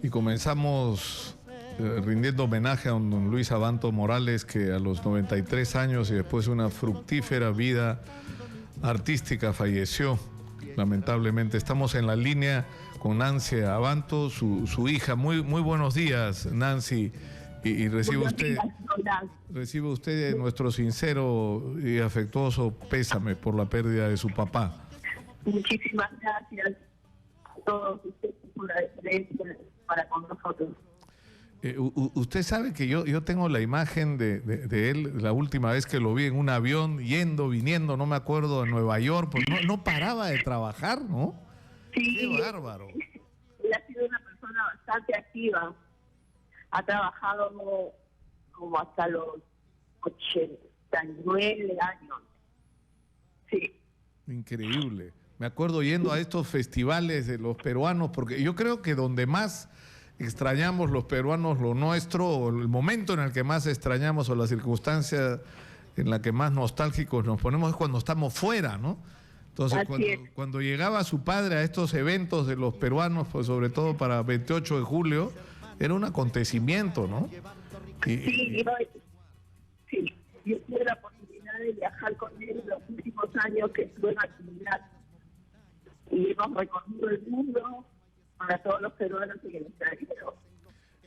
Y comenzamos rindiendo homenaje a don Luis Abanto Morales, que a los 93 años y después de una fructífera vida artística falleció, lamentablemente. Estamos en la línea con Nancy Abanto, su hija. Muy buenos días, Nancy. Y recibe usted nuestro sincero y afectuoso pésame por la pérdida de su papá. Muchísimas gracias a todos ustedes por la diferencia para con nosotros. Usted sabe que yo tengo la imagen de él la última vez que lo vi en un avión, yendo, viniendo, no me acuerdo, a Nueva York, pues no paraba de trabajar, ¿no? Sí. ¡Qué bárbaro! Él ha sido una persona bastante activa. Ha trabajado como hasta los 89 años. Sí. Increíble. Me acuerdo yendo a estos festivales de los peruanos, porque yo creo que donde más extrañamos los peruanos lo nuestro, o el momento en el que más extrañamos, o la circunstancia en la que más nostálgicos nos ponemos, es cuando estamos fuera, ¿no? Entonces, cuando llegaba su padre a estos eventos de los peruanos, pues sobre todo para 28 de julio, era un acontecimiento, ¿no? Sí, yo tuve la oportunidad de viajar con él en los últimos años que estuve en actividad. Y hemos recorrido el mundo para todos los peruanos en el extranjero.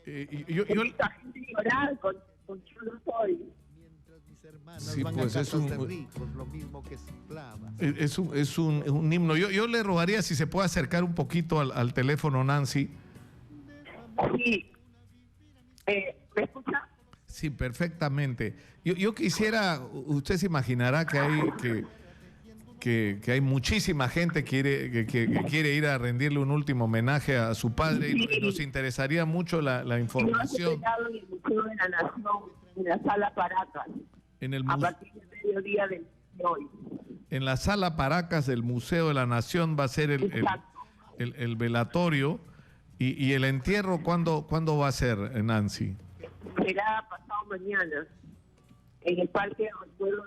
Esta gente llorar con Yo no soy. Sí, pues es un himno. Yo le rogaría si se puede acercar un poquito al teléfono, Nancy. Sí. ¿Me escucha? Sí, perfectamente. Yo quisiera, usted se imaginará que hay muchísima gente que quiere ir a rendirle un último homenaje a su padre, y nos interesaría mucho la información. En el Museo de la Nación, en la Sala Paracas, a partir del mediodía de hoy. En la Sala Paracas del Museo de la Nación va a ser el velatorio, y el entierro, ¿cuándo va a ser, Nancy? Será pasado mañana, en el Parque del Recuerdo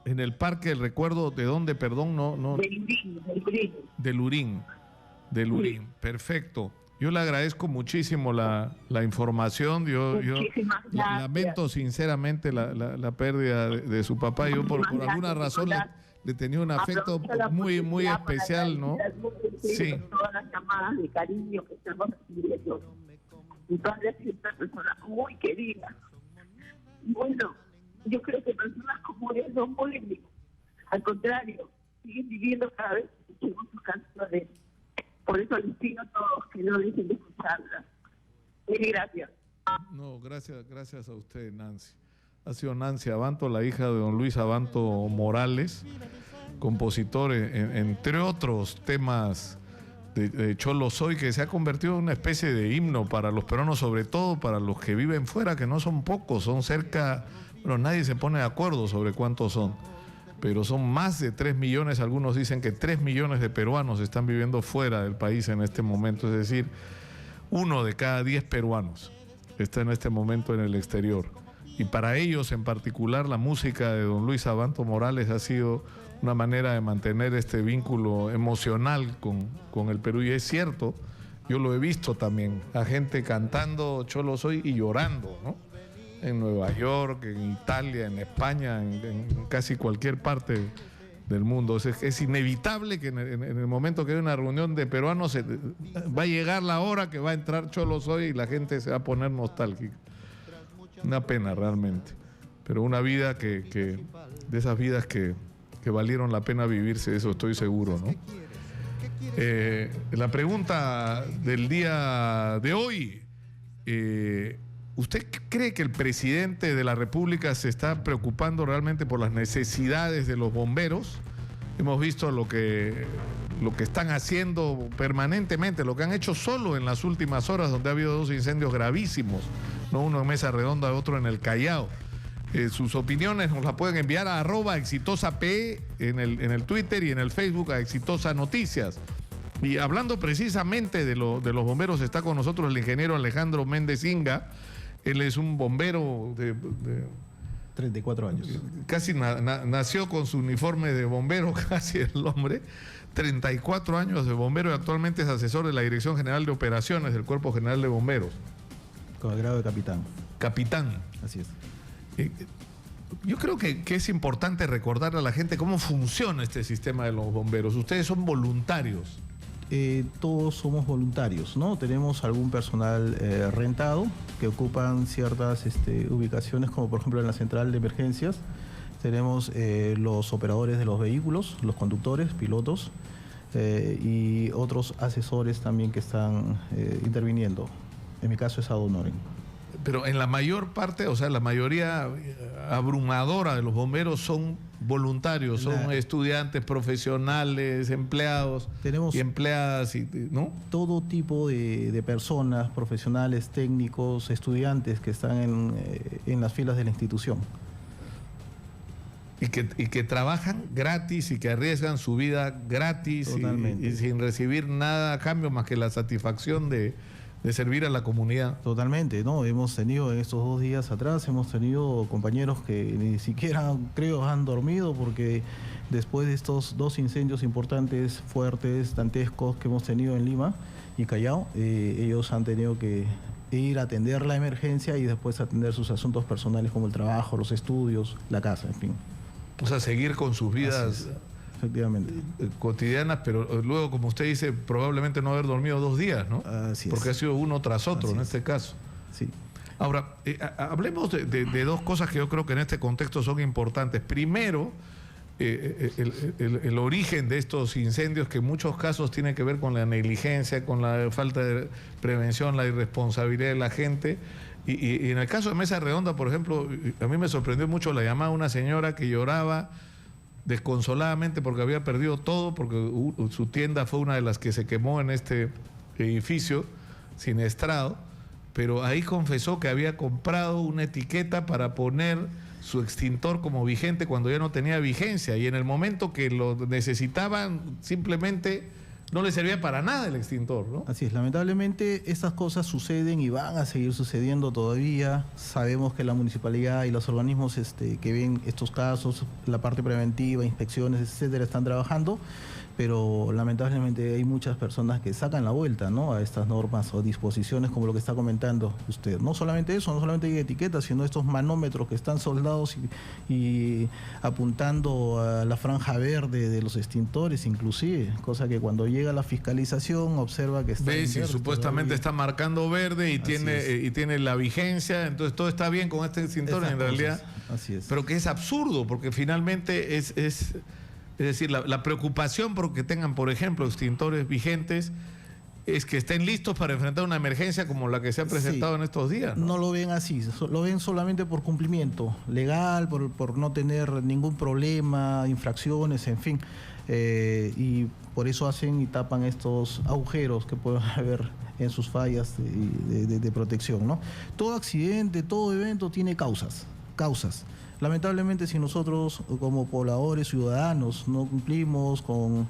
En el Parque del Recuerdo, ¿de dónde, perdón? De Lurín. Sí. Perfecto. Yo le agradezco muchísimo la información. Yo lamento sinceramente la pérdida de su papá. Yo por alguna razón le tenía un afecto muy especial, ¿no? Sí. Todas las llamadas de cariño que estamos recibiendo. Mi padre es una persona muy querida. Bueno, yo creo que personas como él no mueren. Al contrario, siguen viviendo cada vez que escuchamos sus canciones. Por eso les pido a todos que no dejen de escucharlas. Gracias. No, gracias a usted, Nancy. Ha sido Nancy Abanto, la hija de don Luis Abanto Morales, compositor, entre otros temas de Cholo Soy, que se ha convertido en una especie de himno para los peruanos, sobre todo para los que viven fuera, que no son pocos, son cerca, bueno, nadie se pone de acuerdo sobre cuántos son, pero son más de 3 millones, algunos dicen que 3 millones de peruanos están viviendo fuera del país en este momento, es decir, 1 de cada 10 peruanos está en este momento en el exterior. Y para ellos en particular la música de don Luis Abanto Morales ha sido una manera de mantener este vínculo emocional con el Perú. Y es cierto, yo lo he visto también, a gente cantando Cholo Soy y llorando, ¿no? En Nueva York, en Italia, en España, en casi cualquier parte del mundo. Es inevitable que en el momento que hay una reunión de peruanos va a llegar la hora que va a entrar Cholo Soy y la gente se va a poner nostálgica. Una pena realmente, pero una vida de esas vidas que valieron la pena vivirse, eso estoy seguro, ¿no? La pregunta del día de hoy, ¿usted cree que el presidente de la República se está preocupando realmente por las necesidades de los bomberos? Hemos visto lo que están haciendo permanentemente, lo que han hecho solo en las últimas horas, donde ha habido 2 incendios gravísimos, ¿no? Uno en Mesa Redonda, otro en el Callao. Sus opiniones nos las pueden enviar a @exitosap en el Twitter y en el Facebook a Exitosa Noticias. Y hablando precisamente de los bomberos, está con nosotros el ingeniero Alejandro Méndez Inga. Él es un bombero 34 años. Casi nació con su uniforme de bombero, casi el hombre. 34 años de bombero y actualmente es asesor de la Dirección General de Operaciones del Cuerpo General de Bomberos. Con el grado de capitán. Capitán. Así es. Yo creo que es importante recordarle a la gente cómo funciona este sistema de los bomberos. Ustedes son voluntarios. Todos somos voluntarios, ¿no? Tenemos algún personal rentado que ocupan ciertas ubicaciones, como por ejemplo en la central de emergencias. Tenemos los operadores de los vehículos, los conductores, pilotos y otros asesores también que están interviniendo. En mi caso es Adonoren. Pero en la mayor parte, o sea, la mayoría abrumadora de los bomberos son voluntarios, son estudiantes, profesionales, empleados y empleadas, ¿no? Todo tipo de personas, profesionales, técnicos, estudiantes que están en las filas de la institución. Y que trabajan gratis y que arriesgan su vida gratis y sin recibir nada a cambio más que la satisfacción de servir a la comunidad. Totalmente, ¿no? Hemos tenido en estos 2 días atrás, hemos tenido compañeros que ni siquiera, creo, han dormido porque después de estos 2 incendios importantes, fuertes, dantescos que hemos tenido en Lima y Callao, ellos han tenido que ir a atender la emergencia y después atender sus asuntos personales como el trabajo, los estudios, la casa, en fin. O sea, seguir con sus vidas efectivamente cotidianas, pero luego, como usted dice, probablemente no haber dormido 2 días, ¿no? Así es. Porque ha sido uno tras otro en este caso. Sí. Ahora, hablemos de 2 cosas que yo creo que en este contexto son importantes. Primero, el origen de estos incendios, que en muchos casos tiene que ver con la negligencia, con la falta de prevención, la irresponsabilidad de la gente. Y en el caso de Mesa Redonda, por ejemplo, a mí me sorprendió mucho la llamada de una señora que lloraba desconsoladamente porque había perdido todo, porque su tienda fue una de las que se quemó en este edificio siniestrado, pero ahí confesó que había comprado una etiqueta para poner su extintor como vigente cuando ya no tenía vigencia, y en el momento que lo necesitaban simplemente no le servía para nada el extintor, ¿no? Así es, lamentablemente estas cosas suceden y van a seguir sucediendo todavía. Sabemos que la municipalidad y los organismos que ven estos casos, la parte preventiva, inspecciones, etcétera, están trabajando, pero lamentablemente hay muchas personas que sacan la vuelta, ¿no?, a estas normas o disposiciones como lo que está comentando usted. No solamente eso, no solamente hay etiquetas, sino estos manómetros que están soldados y apuntando a la franja verde de los extintores, inclusive, cosa que cuando llega la fiscalización observa que está en verde, supuestamente está marcando verde y tiene la vigencia, entonces todo está bien con este extintor. Esas en realidad, así es. Pero que es absurdo, porque finalmente es decir, la preocupación por que tengan, por ejemplo, extintores vigentes es que estén listos para enfrentar una emergencia como la que se ha presentado en estos días, ¿no? No lo ven así, lo ven solamente por cumplimiento legal, por no tener ningún problema, infracciones, en fin. Y por eso hacen y tapan estos agujeros que pueden haber en sus fallas de protección, ¿no? Todo accidente, todo evento tiene causas. Lamentablemente, si nosotros como pobladores, ciudadanos, no cumplimos con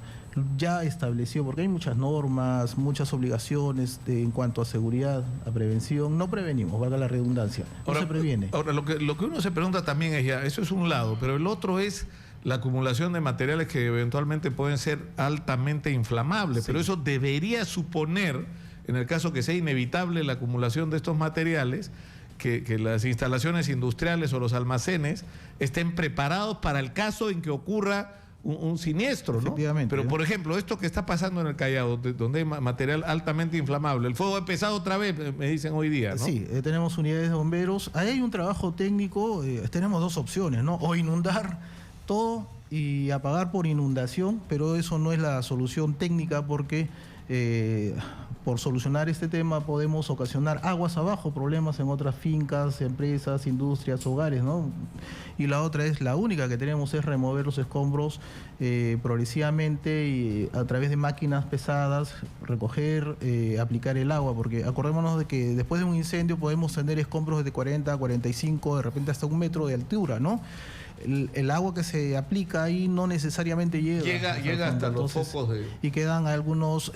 ya establecido, porque hay muchas normas, muchas obligaciones en cuanto a seguridad, a prevención, no prevenimos, valga la redundancia, no se previene. Ahora, lo que uno se pregunta también es ya, eso es un lado, pero el otro es la acumulación de materiales que eventualmente pueden ser altamente inflamables, pero eso debería suponer, en el caso que sea inevitable la acumulación de estos materiales, que las instalaciones industriales o los almacenes estén preparados para el caso en que ocurra un siniestro, ¿no? Pero, por ejemplo, esto que está pasando en el Callao, donde hay material altamente inflamable, el fuego ha empezado otra vez, me dicen hoy día, ¿no? Sí, tenemos unidades de bomberos, ahí hay un trabajo técnico, tenemos 2 opciones, ¿no? O inundar todo y apagar por inundación, pero eso no es la solución técnica porque por solucionar este tema podemos ocasionar aguas abajo, problemas en otras fincas, empresas, industrias, hogares, ¿no? Y la otra es, la única que tenemos es remover los escombros progresivamente y a través de máquinas pesadas, recoger, aplicar el agua, porque acordémonos de que después de un incendio podemos tener escombros de 40 a 45, de repente hasta 1 metro de altura, ¿no? El agua que se aplica ahí no necesariamente llega hasta los focos y quedan algunos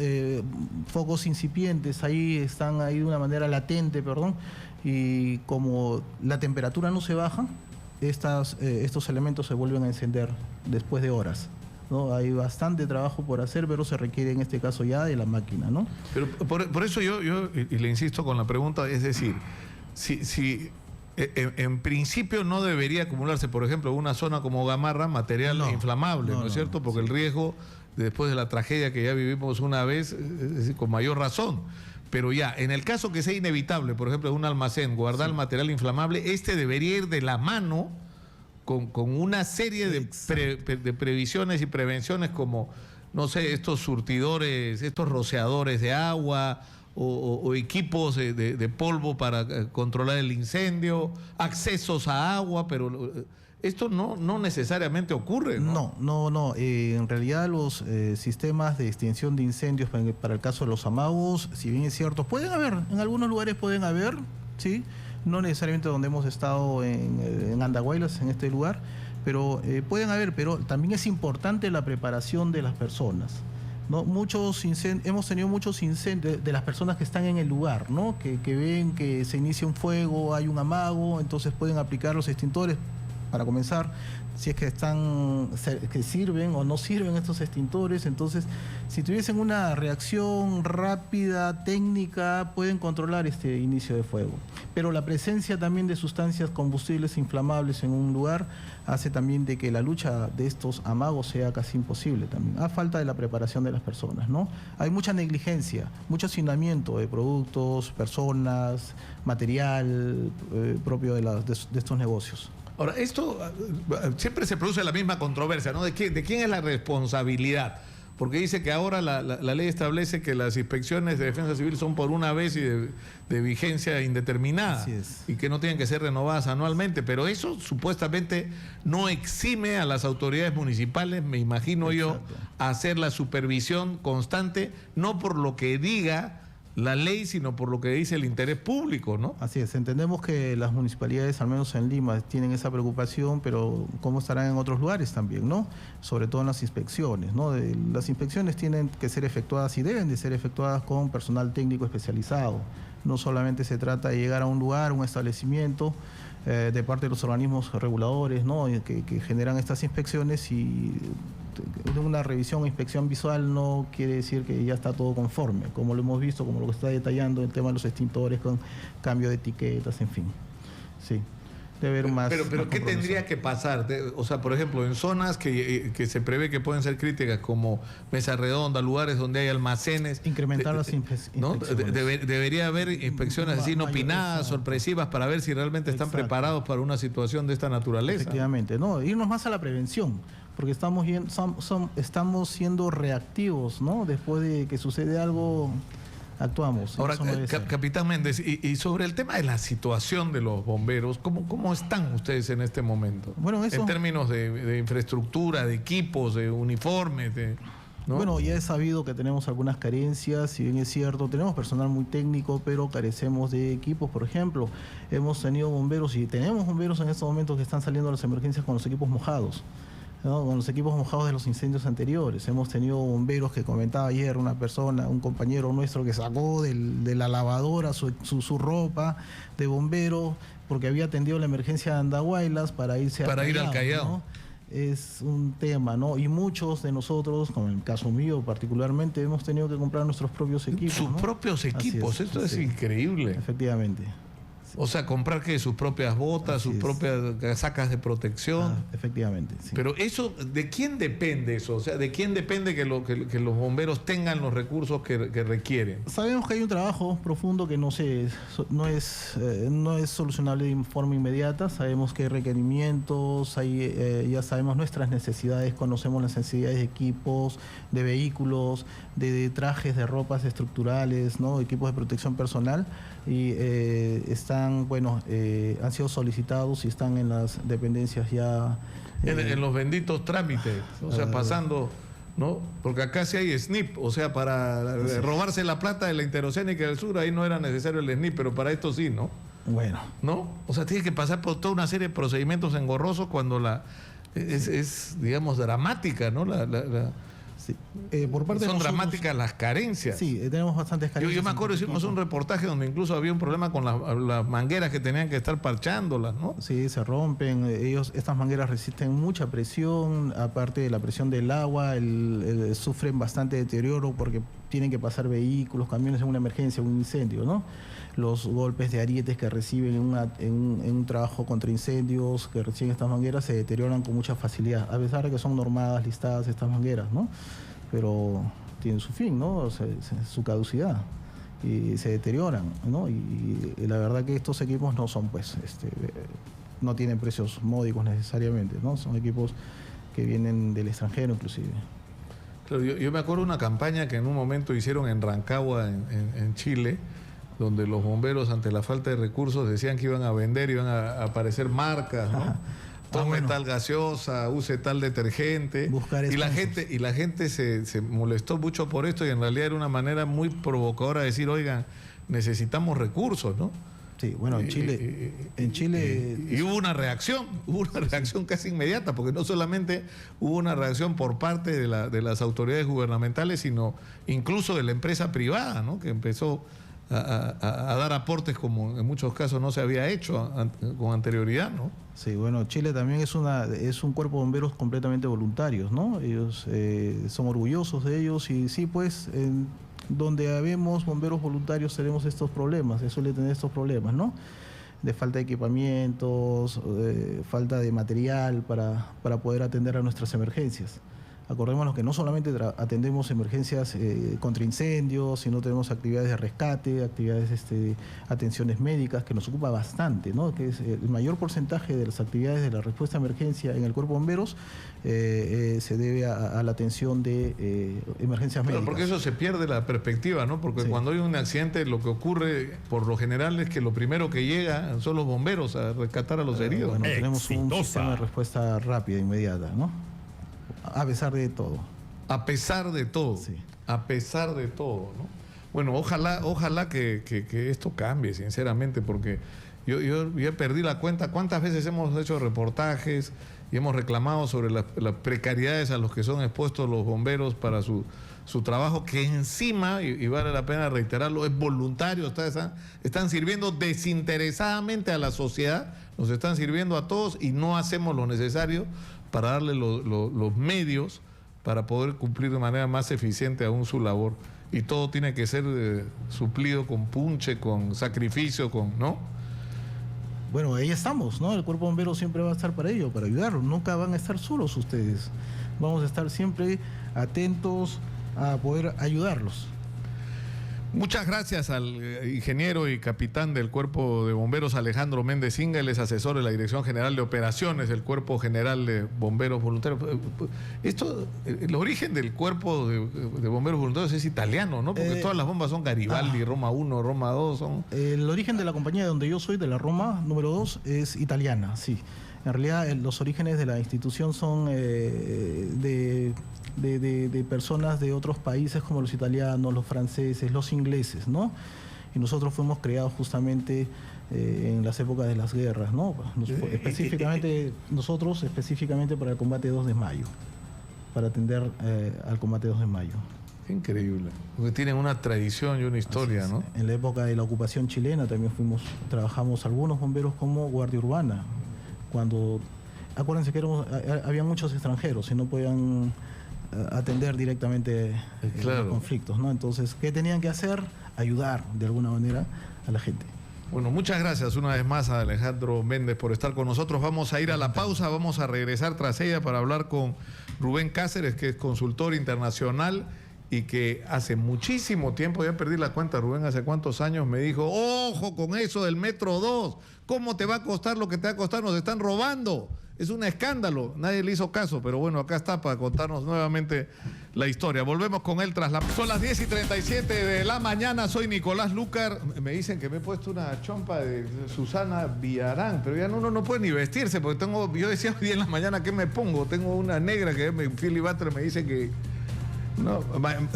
focos incipientes, ahí están ahí de una manera latente, y como la temperatura no se baja, estos elementos se vuelven a encender después de horas, ¿no? Hay bastante trabajo por hacer, pero se requiere en este caso ya de la máquina, ¿no? Pero por eso yo y le insisto con la pregunta, es decir, si en principio no debería acumularse, por ejemplo, en una zona como Gamarra, material inflamable, ¿no es cierto? Porque el riesgo, después de la tragedia que ya vivimos una vez, es decir, con mayor razón. Pero ya, en el caso que sea inevitable, por ejemplo, en un almacén, guardar material inflamable, debería ir de la mano con una serie de previsiones y prevenciones como, no sé, estos surtidores, estos rociadores de agua o equipos de polvo para controlar el incendio, accesos a agua, pero esto no necesariamente ocurre, ¿no? No. En realidad los sistemas de extinción de incendios para el caso de los amagos, si bien es cierto, pueden haber, en algunos lugares pueden haber, ¿sí? No necesariamente donde hemos estado en Andahuaylas, en este lugar, pero pueden haber, pero también es importante la preparación de las personas, ¿no? Hemos tenido muchos incendios de las personas que están en el lugar, ¿no? Que ven que se inicia un fuego, hay un amago, entonces pueden aplicar los extintores para comenzar, si es que sirven o no sirven estos extintores. Entonces, si tuviesen una reacción rápida, técnica, pueden controlar este inicio de fuego. Pero la presencia también de sustancias combustibles inflamables en un lugar hace también de que la lucha de estos amagos sea casi imposible también, a falta de la preparación de las personas, ¿no? Hay mucha negligencia, mucho hacinamiento de productos, personas, material propio de estos negocios. Ahora, esto siempre se produce la misma controversia, ¿no? ¿De quién es la responsabilidad? Porque dice que ahora la ley establece que las inspecciones de defensa civil son por una vez y de vigencia indeterminada. Así es. Y que no tienen que ser renovadas anualmente. Pero eso supuestamente no exime a las autoridades municipales, me imagino yo, a hacer la supervisión constante, no por lo que diga la ley, sino por lo que dice el interés público, ¿no? Así es, entendemos que las municipalidades, al menos en Lima, tienen esa preocupación, pero ¿cómo estarán en otros lugares también, no? Sobre todo en las inspecciones, ¿no? Las inspecciones tienen que ser efectuadas y deben de ser efectuadas con personal técnico especializado. No solamente se trata de llegar a un lugar, un establecimiento, de parte de los organismos reguladores, ¿no? que generan estas inspecciones, y una revisión o inspección visual no quiere decir que ya está todo conforme, como lo hemos visto, como lo que está detallando el tema de los extintores con cambio de etiquetas, en fin. Sí. Debe haber más. Pero ¿qué tendría que pasar? O sea, por ejemplo, en zonas que se prevé que pueden ser críticas, como mesa redonda, lugares donde hay almacenes. Incrementar las inspecciones. ¿No? Debería haber inspecciones así inopinadas, sorpresivas, para ver si realmente están preparados para una situación de esta naturaleza. Efectivamente, no, irnos más a la prevención, porque estamos siendo reactivos, ¿no? Después de que sucede algo, actuamos. Ahora, capitán Méndez, y sobre el tema de la situación de los bomberos, ¿cómo están ustedes en este momento? Bueno, en términos de infraestructura, de equipos, de uniformes, ¿no? Bueno, ya es sabido que tenemos algunas carencias, si bien es cierto, tenemos personal muy técnico, pero carecemos de equipos. Por ejemplo, hemos tenido bomberos y tenemos bomberos en estos momentos que están saliendo a las emergencias con los equipos mojados, ¿no? Con los equipos mojados de los incendios anteriores. Hemos tenido bomberos que comentaba ayer una persona, un compañero nuestro, que sacó de la lavadora su ropa de bombero porque había atendido la emergencia de Andahuaylas para irse ir al Callao. ¿no? Es un tema, ¿no? Y muchos de nosotros, como en el caso mío particularmente, hemos tenido que comprar nuestros propios equipos. Sus propios equipos, esto es increíble. Efectivamente. O sea, comprar sus propias botas, sus propias casacas de protección. Efectivamente, sí. Pero eso, ¿de quién depende eso? O sea, ¿de quién depende que los bomberos tengan los recursos que requieren? Sabemos que hay un trabajo profundo que no es solucionable de forma inmediata. Sabemos que hay requerimientos, ya sabemos nuestras necesidades, conocemos las necesidades de equipos, de vehículos, de trajes, de ropas estructurales, ¿no? Equipos de protección personal, y han sido solicitados y están en las dependencias ya. En los benditos trámites, o sea, pasando, ¿no? Porque acá sí hay SNIP, o sea, para robarse la plata de la Interoceánica del Sur, ahí no era necesario el SNIP, pero para esto sí, ¿no? Bueno. ¿No? O sea, tiene que pasar por toda una serie de procedimientos engorrosos cuando es digamos, dramática, ¿no? Sí. Por parte Son de nosotros, dramáticas las carencias. Sí, tenemos bastantes carencias. Yo me acuerdo, hicimos un reportaje donde incluso había un problema con las mangueras que tenían que estar parchándolas, ¿no? Sí, se rompen. Estas mangueras resisten mucha presión, aparte de la presión del agua, sufren bastante deterioro porque tienen que pasar vehículos, camiones en una emergencia, un incendio, ¿no? Los golpes de arietes que reciben en un trabajo contra incendios que reciben estas mangueras se deterioran con mucha facilidad, a pesar de que son normadas, listadas estas mangueras, ¿no? Pero tienen su fin, ¿no? Su caducidad y se deterioran, ¿no? Y la verdad que estos equipos no son, pues, no tienen precios módicos necesariamente, ¿no? Son equipos que vienen del extranjero inclusive. Claro, yo me acuerdo de una campaña que en un momento hicieron en Rancagua, en Chile, donde los bomberos ante la falta de recursos decían que iban a vender, iban a aparecer marcas, ¿no? Tome tal gaseosa, use tal detergente. Y la gente se molestó mucho por esto y en realidad era una manera muy provocadora de decir, oigan, necesitamos recursos, ¿no? Sí, bueno, en Chile... Y hubo una reacción casi inmediata, porque no solamente hubo una reacción por parte de las autoridades gubernamentales, sino incluso de la empresa privada, ¿no? Que empezó a dar aportes como en muchos casos no se había hecho con anterioridad, ¿no? Sí, bueno, Chile también es un cuerpo de bomberos completamente voluntarios, ¿no? Ellos son orgullosos de ellos y sí, pues, donde habemos bomberos voluntarios tenemos estos problemas, suele tener estos problemas, ¿no? De falta de equipamientos, falta de material para poder atender a nuestras emergencias. Acordémonos que no solamente atendemos emergencias contra incendios, sino tenemos actividades de rescate, actividades atenciones médicas, que nos ocupa bastante, ¿no? Que es el mayor porcentaje de las actividades de la respuesta a emergencia en el Cuerpo de Bomberos se debe a la atención de emergencias médicas. Porque eso se pierde la perspectiva, ¿no? Porque cuando hay un accidente, lo que ocurre por lo general es que lo primero que llega son los bomberos a rescatar a los heridos. Bueno, tenemos un sistema de respuesta rápida, inmediata, ¿no? A pesar de todo. A pesar de todo. Sí. A pesar de todo, ¿no? Bueno, ojalá que esto cambie, sinceramente, porque yo ya perdí la cuenta. ¿Cuántas veces hemos hecho reportajes y hemos reclamado sobre las precariedades a los que son expuestos los bomberos para su trabajo, que encima, y vale la pena reiterarlo, es voluntario, están sirviendo desinteresadamente a la sociedad, nos están sirviendo a todos y no hacemos lo necesario para darle los medios para poder cumplir de manera más eficiente aún su labor. Y todo tiene que ser suplido con punche, con sacrificio, ¿no? Bueno, ahí estamos, ¿no? El Cuerpo de Bomberos siempre va a estar para ello, para ayudarlos. Nunca van a estar solos ustedes. Vamos a estar siempre atentos a poder ayudarlos. Muchas gracias al ingeniero y capitán del Cuerpo de Bomberos, Alejandro Méndez Inga, él es asesor de la Dirección General de Operaciones del Cuerpo General de Bomberos Voluntarios. El origen del Cuerpo de Bomberos Voluntarios es italiano, ¿no? Porque todas las bombas son Garibaldi, Roma 1, Roma 2, son... El origen de la compañía de donde yo soy, de la Roma número 2, es italiana, sí. En realidad, los orígenes de la institución son de personas de otros países como los italianos, los franceses, los ingleses, ¿no? Y nosotros fuimos creados justamente en las épocas de las guerras, ¿no? Nosotros específicamente para el combate 2 de mayo, para atender al combate 2 de mayo. Qué increíble, porque tienen una tradición y una historia, ¿no? En la época de la ocupación chilena también trabajamos algunos bomberos como guardia urbana. Acuérdense que había muchos extranjeros y no podían atender directamente los conflictos, ¿no? Entonces, ¿qué tenían que hacer? Ayudar de alguna manera a la gente. Bueno, muchas gracias una vez más a Alejandro Méndez por estar con nosotros. Vamos a ir a la pausa, vamos a regresar tras ella para hablar con Rubén Cáceres, que es consultor internacional y que hace muchísimo tiempo, ya perdí la cuenta, Rubén, hace cuántos años me dijo, ojo con eso del Metro 2, ¿cómo te va a costar lo que te va a costar? Nos están robando. Es un escándalo, nadie le hizo caso, pero bueno, acá está para contarnos nuevamente la historia. Volvemos con él tras son las 10:37 de la mañana, soy Nicolás Lucar. Me dicen que me he puesto una chompa de Susana Villarán, pero ya uno no puede ni vestirse, porque yo decía hoy en la mañana, ¿qué me pongo? Tengo una negra que Philly Butler me dice que... No,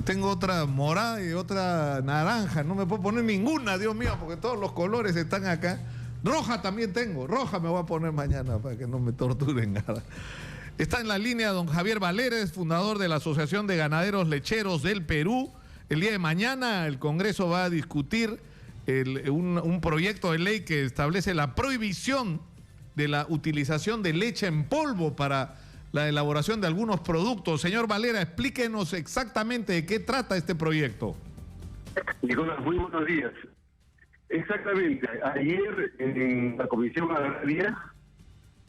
tengo otra morada y otra naranja, no me puedo poner ninguna, Dios mío, porque todos los colores están acá. Roja también tengo, roja me voy a poner mañana para que no me torturen nada. Está en la línea don Javier Valera, es fundador de la Asociación de Ganaderos Lecheros del Perú. El día de mañana el Congreso va a discutir un proyecto de ley que establece la prohibición de la utilización de leche en polvo para la elaboración de algunos productos. Señor Valera, explíquenos exactamente de qué trata este proyecto. Nicolás, muy buenos días. Exactamente, ayer en la Comisión Agraria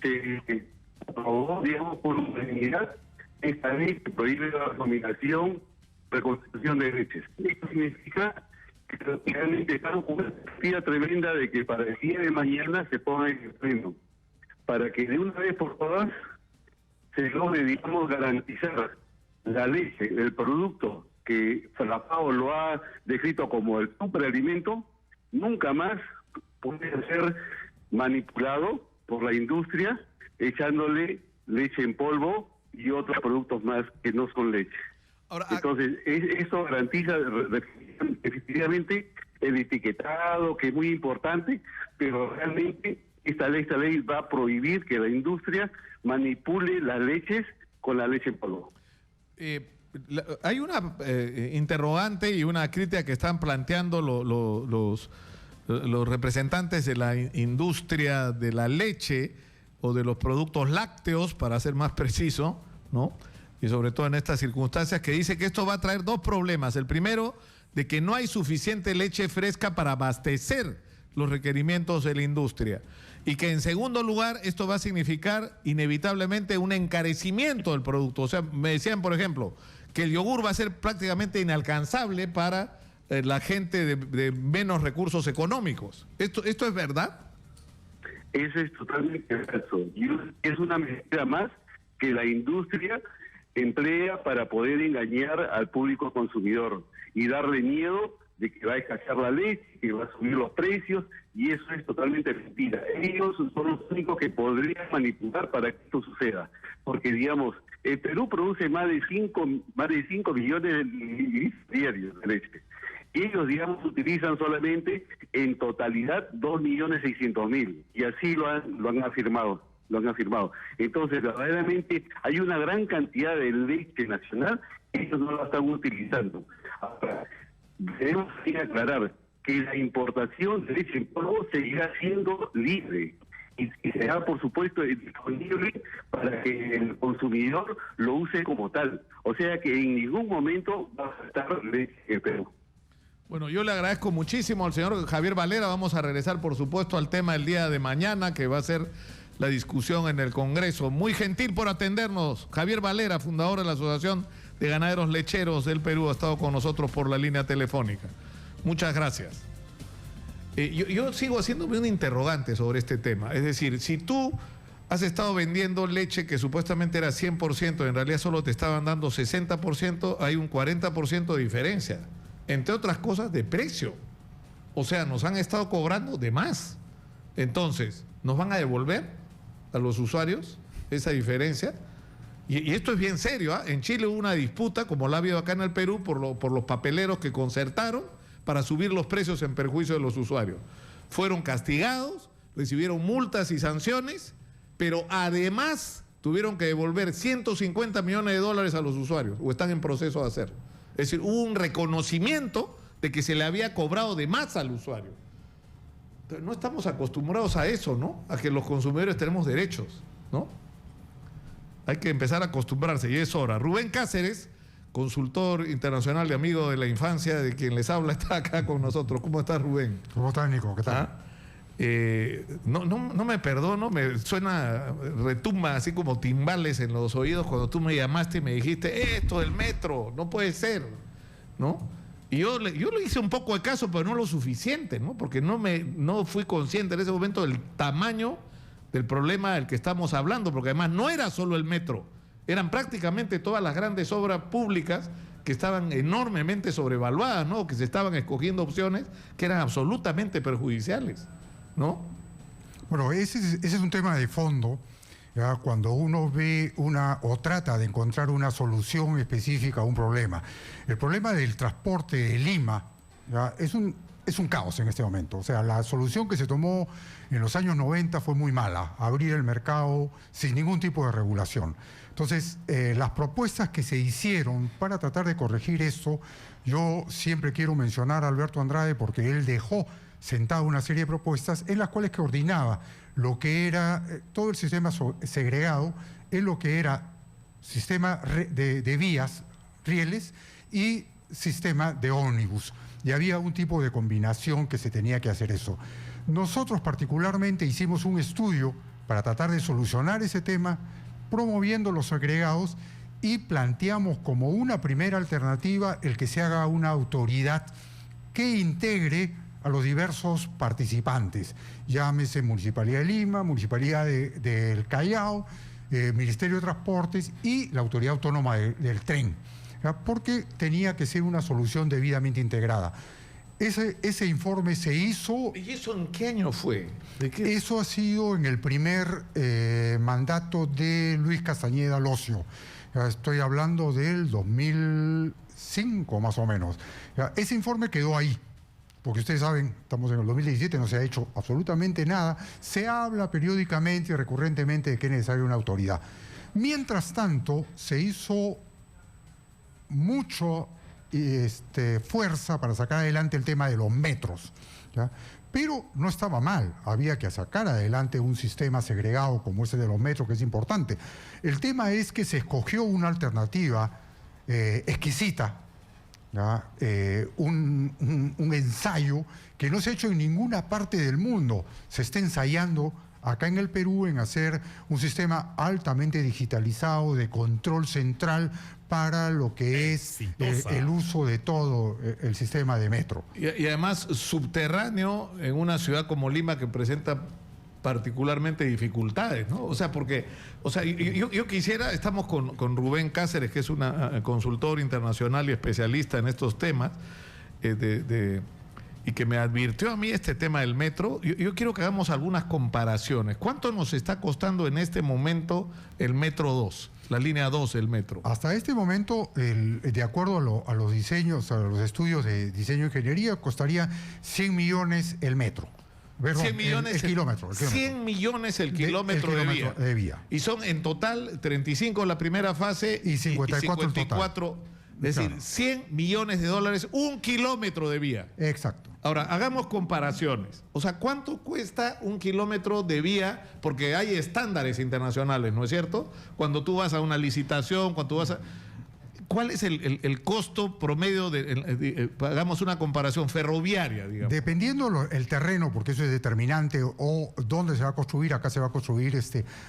se aprobó, digamos, por unanimidad esta ley que prohíbe la combinación, reconstitución de leches. Esto significa que realmente estamos con una expectativa tremenda de que para el día de mañana se ponga en el freno, para que de una vez por todas se logre, digamos, garantizar la leche, el producto que la FAO lo ha descrito como el superalimento, nunca más puede ser manipulado por la industria echándole leche en polvo y otros productos más que no son leche. Ahora, entonces, eso garantiza definitivamente el etiquetado, que es muy importante, pero realmente esta ley va a prohibir que la industria manipule las leches con la leche en polvo. Hay una interrogante y una crítica que están planteando los representantes de la industria de la leche o de los productos lácteos, para ser más preciso, ¿no? Y sobre todo en estas circunstancias, que dice que esto va a traer dos problemas. El primero, de que no hay suficiente leche fresca para abastecer los requerimientos de la industria. Y que en segundo lugar, esto va a significar inevitablemente un encarecimiento del producto. O sea, me decían, por ejemplo, que el yogur va a ser prácticamente inalcanzable para la gente de menos recursos económicos. ¿Esto es verdad? Eso es totalmente falso. Y es una medida más que la industria emplea para poder engañar al público consumidor y darle miedo de que va a escasear la leche, que va a subir los precios, y eso es totalmente mentira. Ellos son los únicos que podrían manipular para que esto suceda, porque digamos, el Perú produce más de 5 millones de litros diarios de leche. Ellos, digamos, utilizan solamente en totalidad 2.600.000, y así lo han afirmado. Entonces, verdaderamente hay una gran cantidad de leche nacional que ellos no la están utilizando. Ahora, debemos aclarar que la importación de leche en polvo seguirá siendo libre y será, por supuesto, disponible para que el consumidor lo use como tal. O sea que en ningún momento va a faltar leche en Perú. Bueno, yo le agradezco muchísimo al señor Javier Valera. Vamos a regresar, por supuesto, al tema del día de mañana, que va a ser la discusión en el Congreso. Muy gentil por atendernos. Javier Valera, fundador de la Asociación de Ganaderos Lecheros del Perú, ha estado con nosotros por la línea telefónica. Muchas gracias. Yo sigo haciéndome un interrogante sobre este tema. Es decir, si tú has estado vendiendo leche que supuestamente era 100%, en realidad solo te estaban dando 60%, hay un 40% de diferencia. Entre otras cosas, de precio. O sea, nos han estado cobrando de más. Entonces, ¿nos van a devolver a los usuarios esa diferencia? Y esto es bien serio, ¿eh? En Chile hubo una disputa, como la ha habido acá en el Perú, por los papeleros que concertaron para subir los precios en perjuicio de los usuarios. Fueron castigados, recibieron multas y sanciones, pero además tuvieron que devolver $150 millones a los usuarios, o están en proceso de hacerlo. Es decir, hubo un reconocimiento de que se le había cobrado de más al usuario. Pero no estamos acostumbrados a eso, ¿no? A que los consumidores tenemos derechos, ¿no? Hay que empezar a acostumbrarse, y es hora. Rubén Cáceres, consultor internacional y amigo de la infancia, de quien les habla, está acá con nosotros. ¿Cómo estás, Rubén? ¿Cómo estás, Nico? ¿Qué tal? No me perdono, me suena, retumba así como timbales en los oídos cuando tú me llamaste y me dijiste, esto del metro, no puede ser, ¿no? Y yo le hice un poco de caso, pero no lo suficiente, ¿no? Porque no fui consciente en ese momento del tamaño del problema del que estamos hablando, porque además no era solo el metro, eran prácticamente todas las grandes obras públicas que estaban enormemente sobrevaluadas, ¿no? Que se estaban escogiendo opciones que eran absolutamente perjudiciales, ¿no? Bueno, ese es un tema de fondo, ¿ya? Cuando uno ve o trata de encontrar una solución específica a un problema. El problema del transporte de Lima, ¿ya? Es un es un caos en este momento. O sea, la solución que se tomó en los años 90 fue muy mala, abrir el mercado sin ningún tipo de regulación. Entonces, las propuestas que se hicieron para tratar de corregir esto, yo siempre quiero mencionar a Alberto Andrade porque él dejó sentado una serie de propuestas en las cuales coordinaba lo que era todo el sistema segregado en lo que era sistema de vías, rieles y sistema de ómnibus. Y había un tipo de combinación que se tenía que hacer eso. Nosotros particularmente hicimos un estudio para tratar de solucionar ese tema, promoviendo los agregados, y planteamos como una primera alternativa el que se haga una autoridad que integre a los diversos participantes, llámese Municipalidad de Lima, Municipalidad del Callao, Ministerio de Transportes y la Autoridad Autónoma del Tren, ¿ya? Porque tenía que ser una solución debidamente integrada. Ese informe se hizo... ¿Y eso en qué año fue? ¿De qué? Eso ha sido en el primer mandato de Luis Castañeda Locio. Estoy hablando del 2005 más o menos. Ese informe quedó ahí, porque ustedes saben, estamos en el 2017, no se ha hecho absolutamente nada. Se habla periódicamente y recurrentemente de que es necesaria una autoridad. Mientras tanto, se hizo mucho fuerza para sacar adelante el tema de los metros, ¿ya? Pero no estaba mal, había que sacar adelante un sistema segregado como ese de los metros, que es importante. El tema es que se escogió una alternativa exquisita, ¿ya? Un ensayo que no se ha hecho en ninguna parte del mundo. Se está ensayando acá en el Perú en hacer un sistema altamente digitalizado de control central para lo que es el uso de todo el sistema de metro. Y además subterráneo en una ciudad como Lima que presenta particularmente dificultades, ¿no? O sea, porque, yo quisiera, estamos con Rubén Cáceres, que es un consultor internacional y especialista en estos temas, y que me advirtió a mí este tema del metro. Yo quiero que hagamos algunas comparaciones. ¿Cuánto nos está costando en este momento el metro 2? La línea 2 del metro. Hasta este momento, de acuerdo a los diseños, a los estudios de diseño e ingeniería, costaría 100 millones el metro. Perdón, 100 millones el kilómetro. 100 millones el kilómetro de vía. Y son en total 35 la primera fase y 54 en total. Es decir, claro, 100 millones de dólares, un kilómetro de vía. Exacto. Ahora, hagamos comparaciones. O sea, ¿cuánto cuesta un kilómetro de vía? Porque hay estándares internacionales, ¿no es cierto? Cuando tú vas a una licitación, cuando tú vas a... ¿Cuál es el costo promedio hagamos una comparación ferroviaria, digamos? Dependiendo el terreno, porque eso es determinante, o dónde se va a construir, acá se va a construir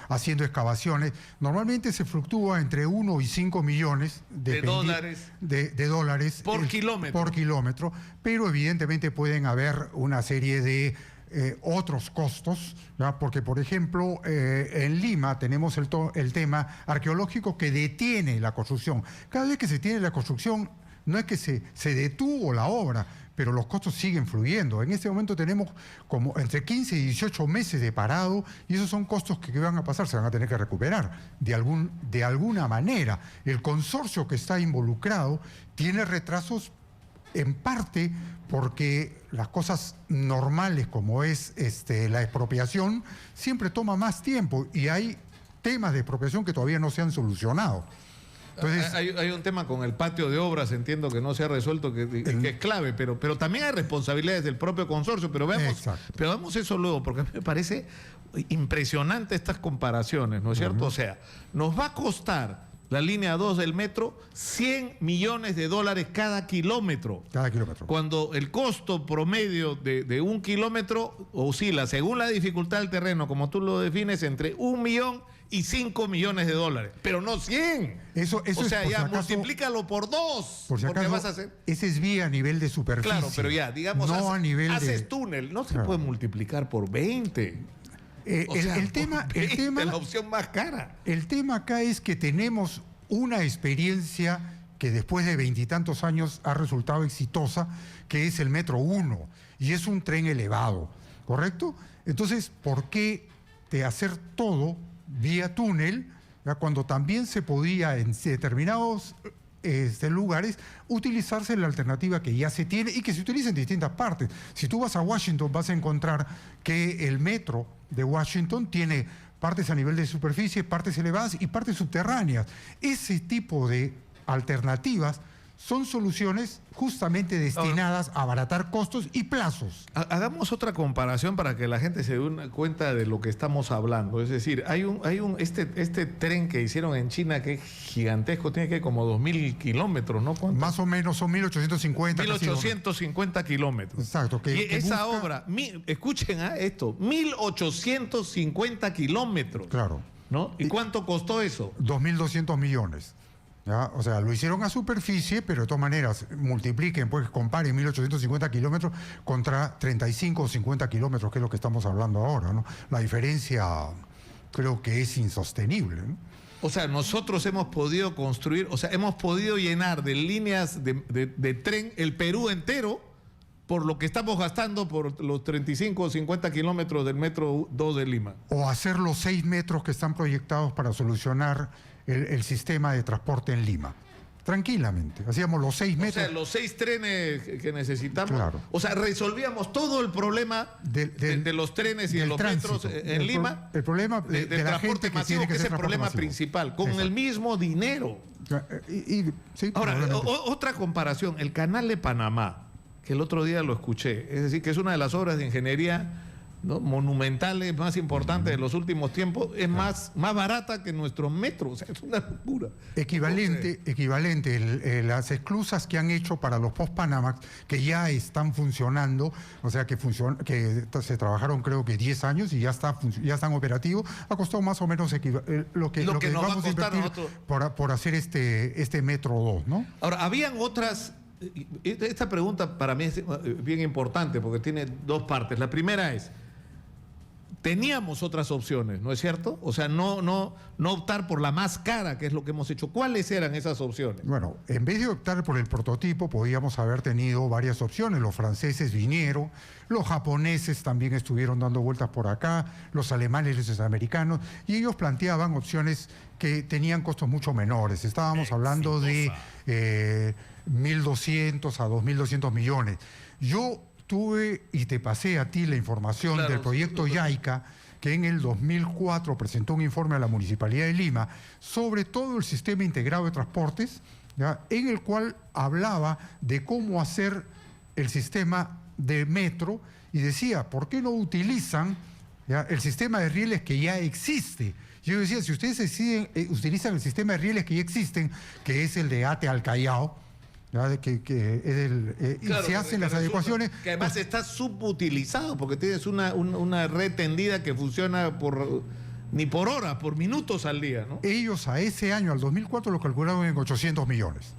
haciendo excavaciones, normalmente se fluctúa entre 1 y 5 millones de dólares por kilómetro. Por kilómetro, pero evidentemente pueden haber una serie de otros costos, ¿ya? Porque, por ejemplo, en Lima tenemos el tema arqueológico que detiene la construcción. Cada vez que se tiene la construcción, no es que se detuvo la obra, pero los costos siguen fluyendo. En este momento tenemos como entre 15 y 18 meses de parado, y esos son costos que van a pasar, se van a tener que recuperar de alguna manera. El consorcio que está involucrado tiene retrasos en parte porque las cosas normales como es la expropiación siempre toma más tiempo y hay temas de expropiación que todavía no se han solucionado. Entonces, hay un tema con el patio de obras, entiendo que no se ha resuelto, que es clave, pero también hay responsabilidades del propio consorcio, pero veamos eso luego, porque me parece impresionante estas comparaciones, ¿no es cierto? O sea, nos va a costar la línea 2 del metro, 100 millones de dólares cada kilómetro. Cada kilómetro. Cuando el costo promedio de un kilómetro oscila, según la dificultad del terreno, como tú lo defines, entre 1 millón y 5 millones de dólares. Pero no 100. Eso o sea, es, ya acaso, multiplícalo por 2. Por si acaso, vas a hacer... ese es vía a nivel de superficie. Claro, pero ya, digamos, no a nivel haces túnel. No se puede multiplicar por 20. El tema, la opción más cara. El tema acá es que tenemos una experiencia que después de 20 y tantos años ha resultado exitosa, que es el Metro 1, y es un tren elevado, ¿correcto? Entonces, ¿por qué hacer todo vía túnel, ya, cuando también se podía en determinados lugares, utilizarse la alternativa que ya se tiene y que se utiliza en distintas partes. Si tú vas a Washington, vas a encontrar que el metro de Washington tiene partes a nivel de superficie, partes elevadas y partes subterráneas. Ese tipo de alternativas son soluciones justamente destinadas a abaratar costos y plazos. Hagamos otra comparación para que la gente se dé una cuenta de lo que estamos hablando. Es decir, este tren que hicieron en China, que es gigantesco, tiene que como 2.000 kilómetros, ¿no? ¿Cuánto? Más o menos son 1.850. 1.850 kilómetros. Exacto. Y esa obra, escuchen esto, 1.850 kilómetros. Claro. ¿No? ¿Y cuánto costó eso? 2.200 millones. ¿Ya? O sea, lo hicieron a superficie, pero de todas maneras, multipliquen, pues comparen 1.850 kilómetros contra 35 o 50 kilómetros, que es lo que estamos hablando ahora, ¿no? La diferencia creo que es insostenible, ¿no? O sea, nosotros hemos podido construir, o sea, hemos podido llenar de líneas de tren el Perú entero por lo que estamos gastando por los 35 o 50 kilómetros del metro 2 de Lima. O hacer los 6 metros que están proyectados para solucionar el sistema de transporte en Lima. Tranquilamente. Hacíamos los 6 metros. O sea, los 6 trenes que necesitamos. Claro. O sea, resolvíamos todo el problema de los trenes y de los tránsito, metros en Lima. El problema del transporte masivo, que es el problema masivo. Principal, con Exacto. el mismo dinero. Sí, ahora, otra comparación, el Canal de Panamá, que el otro día lo escuché, es decir, que es una de las obras de ingeniería, ¿no?, monumentales más importantes de los últimos tiempos, es más barata que nuestro metro. O sea, es una locura. Equivalente las esclusas que han hecho para los post-Panamax, que ya están funcionando, o sea, que se trabajaron creo que 10 años y ya están operativos, ha costado más o menos lo que nos vamos a invertir por hacer este metro 2, ¿no? Ahora, habían otras. Esta pregunta para mí es bien importante porque tiene dos partes. La primera es, teníamos otras opciones, ¿no es cierto? O sea, no optar por la más cara, que es lo que hemos hecho. ¿Cuáles eran esas opciones? Bueno, en vez de optar por el prototipo, podíamos haber tenido varias opciones. Los franceses vinieron, los japoneses también estuvieron dando vueltas por acá, los alemanes, los americanos, y ellos planteaban opciones que tenían costos mucho menores. Estábamos hablando de 1.200 a 2.200 millones. Yo tuve y te pasé a ti la información del proyecto YAICA, que en el 2004 presentó un informe a la Municipalidad de Lima sobre todo el sistema integrado de transportes, ¿ya?, en el cual hablaba de cómo hacer el sistema de metro y decía, ¿por qué no utilizan, ¿ya?, el sistema de rieles que ya existe? Yo decía, si ustedes utilizan el sistema de rieles que ya existen, que es el de Ate al Callao, claro, y se hacen las adecuaciones. Que además está subutilizado, porque tienes una red tendida que funciona ni por horas, por minutos al día, ¿no? Ellos a ese año, al 2004, lo calcularon en 800 millones.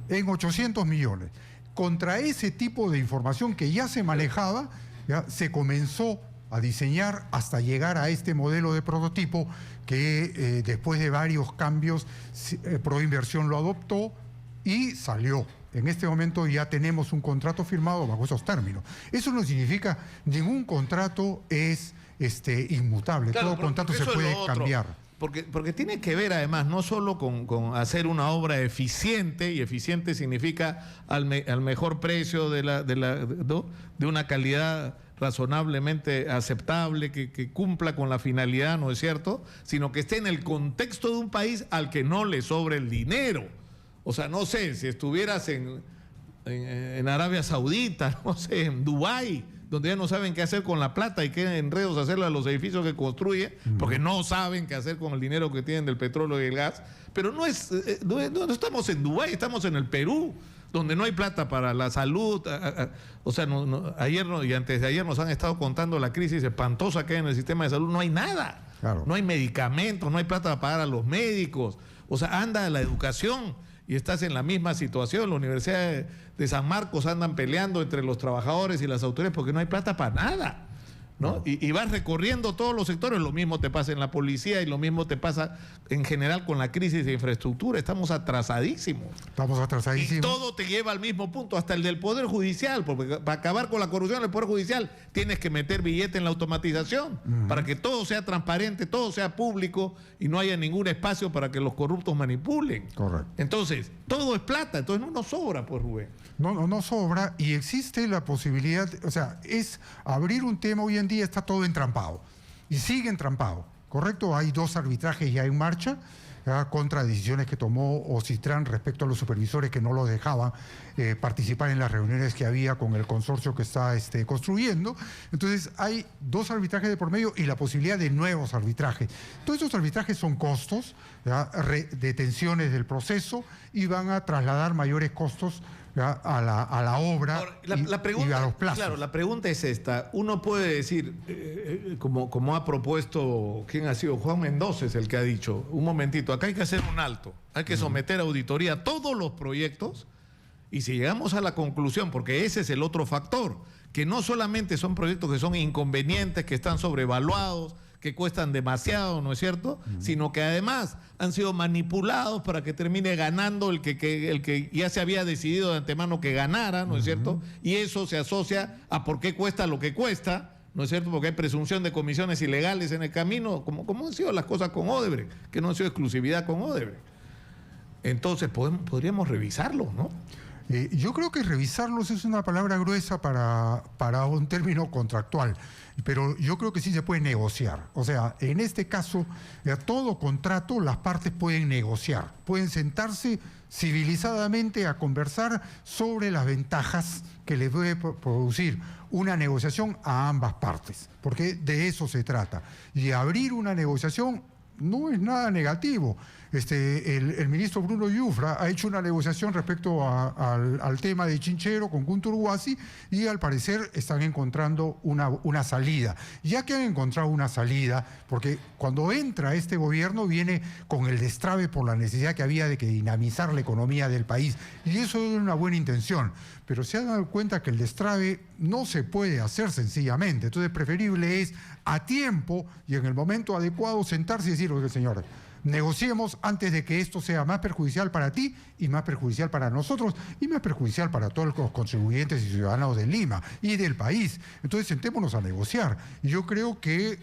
En 800 millones. Contra ese tipo de información que ya se manejaba, ya se comenzó a diseñar hasta llegar a este modelo de prototipo que después de varios cambios, Proinversión lo adoptó y salió. En este momento ya tenemos un contrato firmado bajo esos términos. Eso no significa ningún contrato es inmutable. Claro, todo contrato se puede cambiar. Porque tiene que ver además no solo con hacer una obra eficiente, y eficiente significa al mejor precio de una calidad razonablemente aceptable, que cumpla con la finalidad, ¿no es cierto?, sino que esté en el contexto de un país al que no le sobre el dinero. O sea, no sé, si estuvieras en Arabia Saudita, no sé, en Dubái, donde ya no saben qué hacer con la plata y qué enredos hacerle a los edificios que construye, porque no saben qué hacer con el dinero que tienen del petróleo y el gas. Pero no estamos en Dubái, estamos en el Perú, donde no hay plata para la salud. O sea, ayer y antes de ayer nos han estado contando la crisis espantosa que hay en el sistema de salud. No hay nada. Claro. No hay medicamentos, no hay plata para pagar a los médicos. O sea, anda la educación y estás en la misma situación. La Universidad de San Marcos andan peleando entre los trabajadores y las autoridades porque no hay plata para nada, ¿no? Y vas recorriendo todos los sectores, lo mismo te pasa en la policía y lo mismo te pasa en general con la crisis de infraestructura. Estamos atrasadísimos. Estamos atrasadísimos. Y todo te lleva al mismo punto, hasta el del Poder Judicial, porque para acabar con la corrupción del Poder Judicial tienes que meter billete en la automatización para que todo sea transparente, todo sea público y no haya ningún espacio para que los corruptos manipulen. Correcto. Entonces, todo es plata, entonces no nos sobra, pues, Rubén. No sobra, y existe la posibilidad, o sea, es abrir un tema. Hoy en día está todo entrampado y sigue entrampado, ¿correcto? Hay 2 arbitrajes ya en marcha contra decisiones que tomó Ocitran respecto a los supervisores que no los dejaban participar en las reuniones que había con el consorcio que está construyendo. Entonces hay 2 arbitrajes de por medio y la posibilidad de nuevos arbitrajes. Todos esos arbitrajes son costos, detenciones del proceso, y van a trasladar mayores costos a la obra. Ahora, la pregunta, y a los plazos. Claro, la pregunta es esta. Uno puede decir, como ha propuesto, ¿quién ha sido? Juan Mendoza es el que ha dicho, un momentito, acá hay que hacer un alto, hay que someter a auditoría a todos los proyectos, y si llegamos a la conclusión, porque ese es el otro factor, que no solamente son proyectos que son inconvenientes, que están sobrevaluados, que cuestan demasiado, ¿no es cierto? Sino que además han sido manipulados para que termine ganando el que ya se había decidido de antemano que ganara, ¿no es cierto? Y eso se asocia a por qué cuesta lo que cuesta, ¿no es cierto? Porque hay presunción de comisiones ilegales en el camino, como han sido las cosas con Odebrecht, que no han sido exclusividad con Odebrecht. Entonces podríamos revisarlo, ¿no? Yo creo que revisarlos es una palabra gruesa para un término contractual, pero yo creo que sí se puede negociar. O sea, en este caso, todo contrato las partes pueden negociar, pueden sentarse civilizadamente a conversar sobre las ventajas que les debe producir una negociación a ambas partes, porque de eso se trata. Y abrir una negociación no es nada negativo. El ministro Bruno Yufra ha hecho una negociación respecto al tema de Chinchero con Kunturhuasi, y al parecer están encontrando una salida. Ya que han encontrado una salida, porque cuando entra este gobierno viene con el destrave por la necesidad que había de que dinamizar la economía del país, y eso es una buena intención, pero se han dado cuenta que el destrave no se puede hacer sencillamente. Entonces preferible es a tiempo y en el momento adecuado sentarse y decir, oye, señores, negociemos antes de que esto sea más perjudicial para ti y más perjudicial para nosotros y más perjudicial para todos los contribuyentes y ciudadanos de Lima y del país. Entonces sentémonos a negociar. Y yo creo que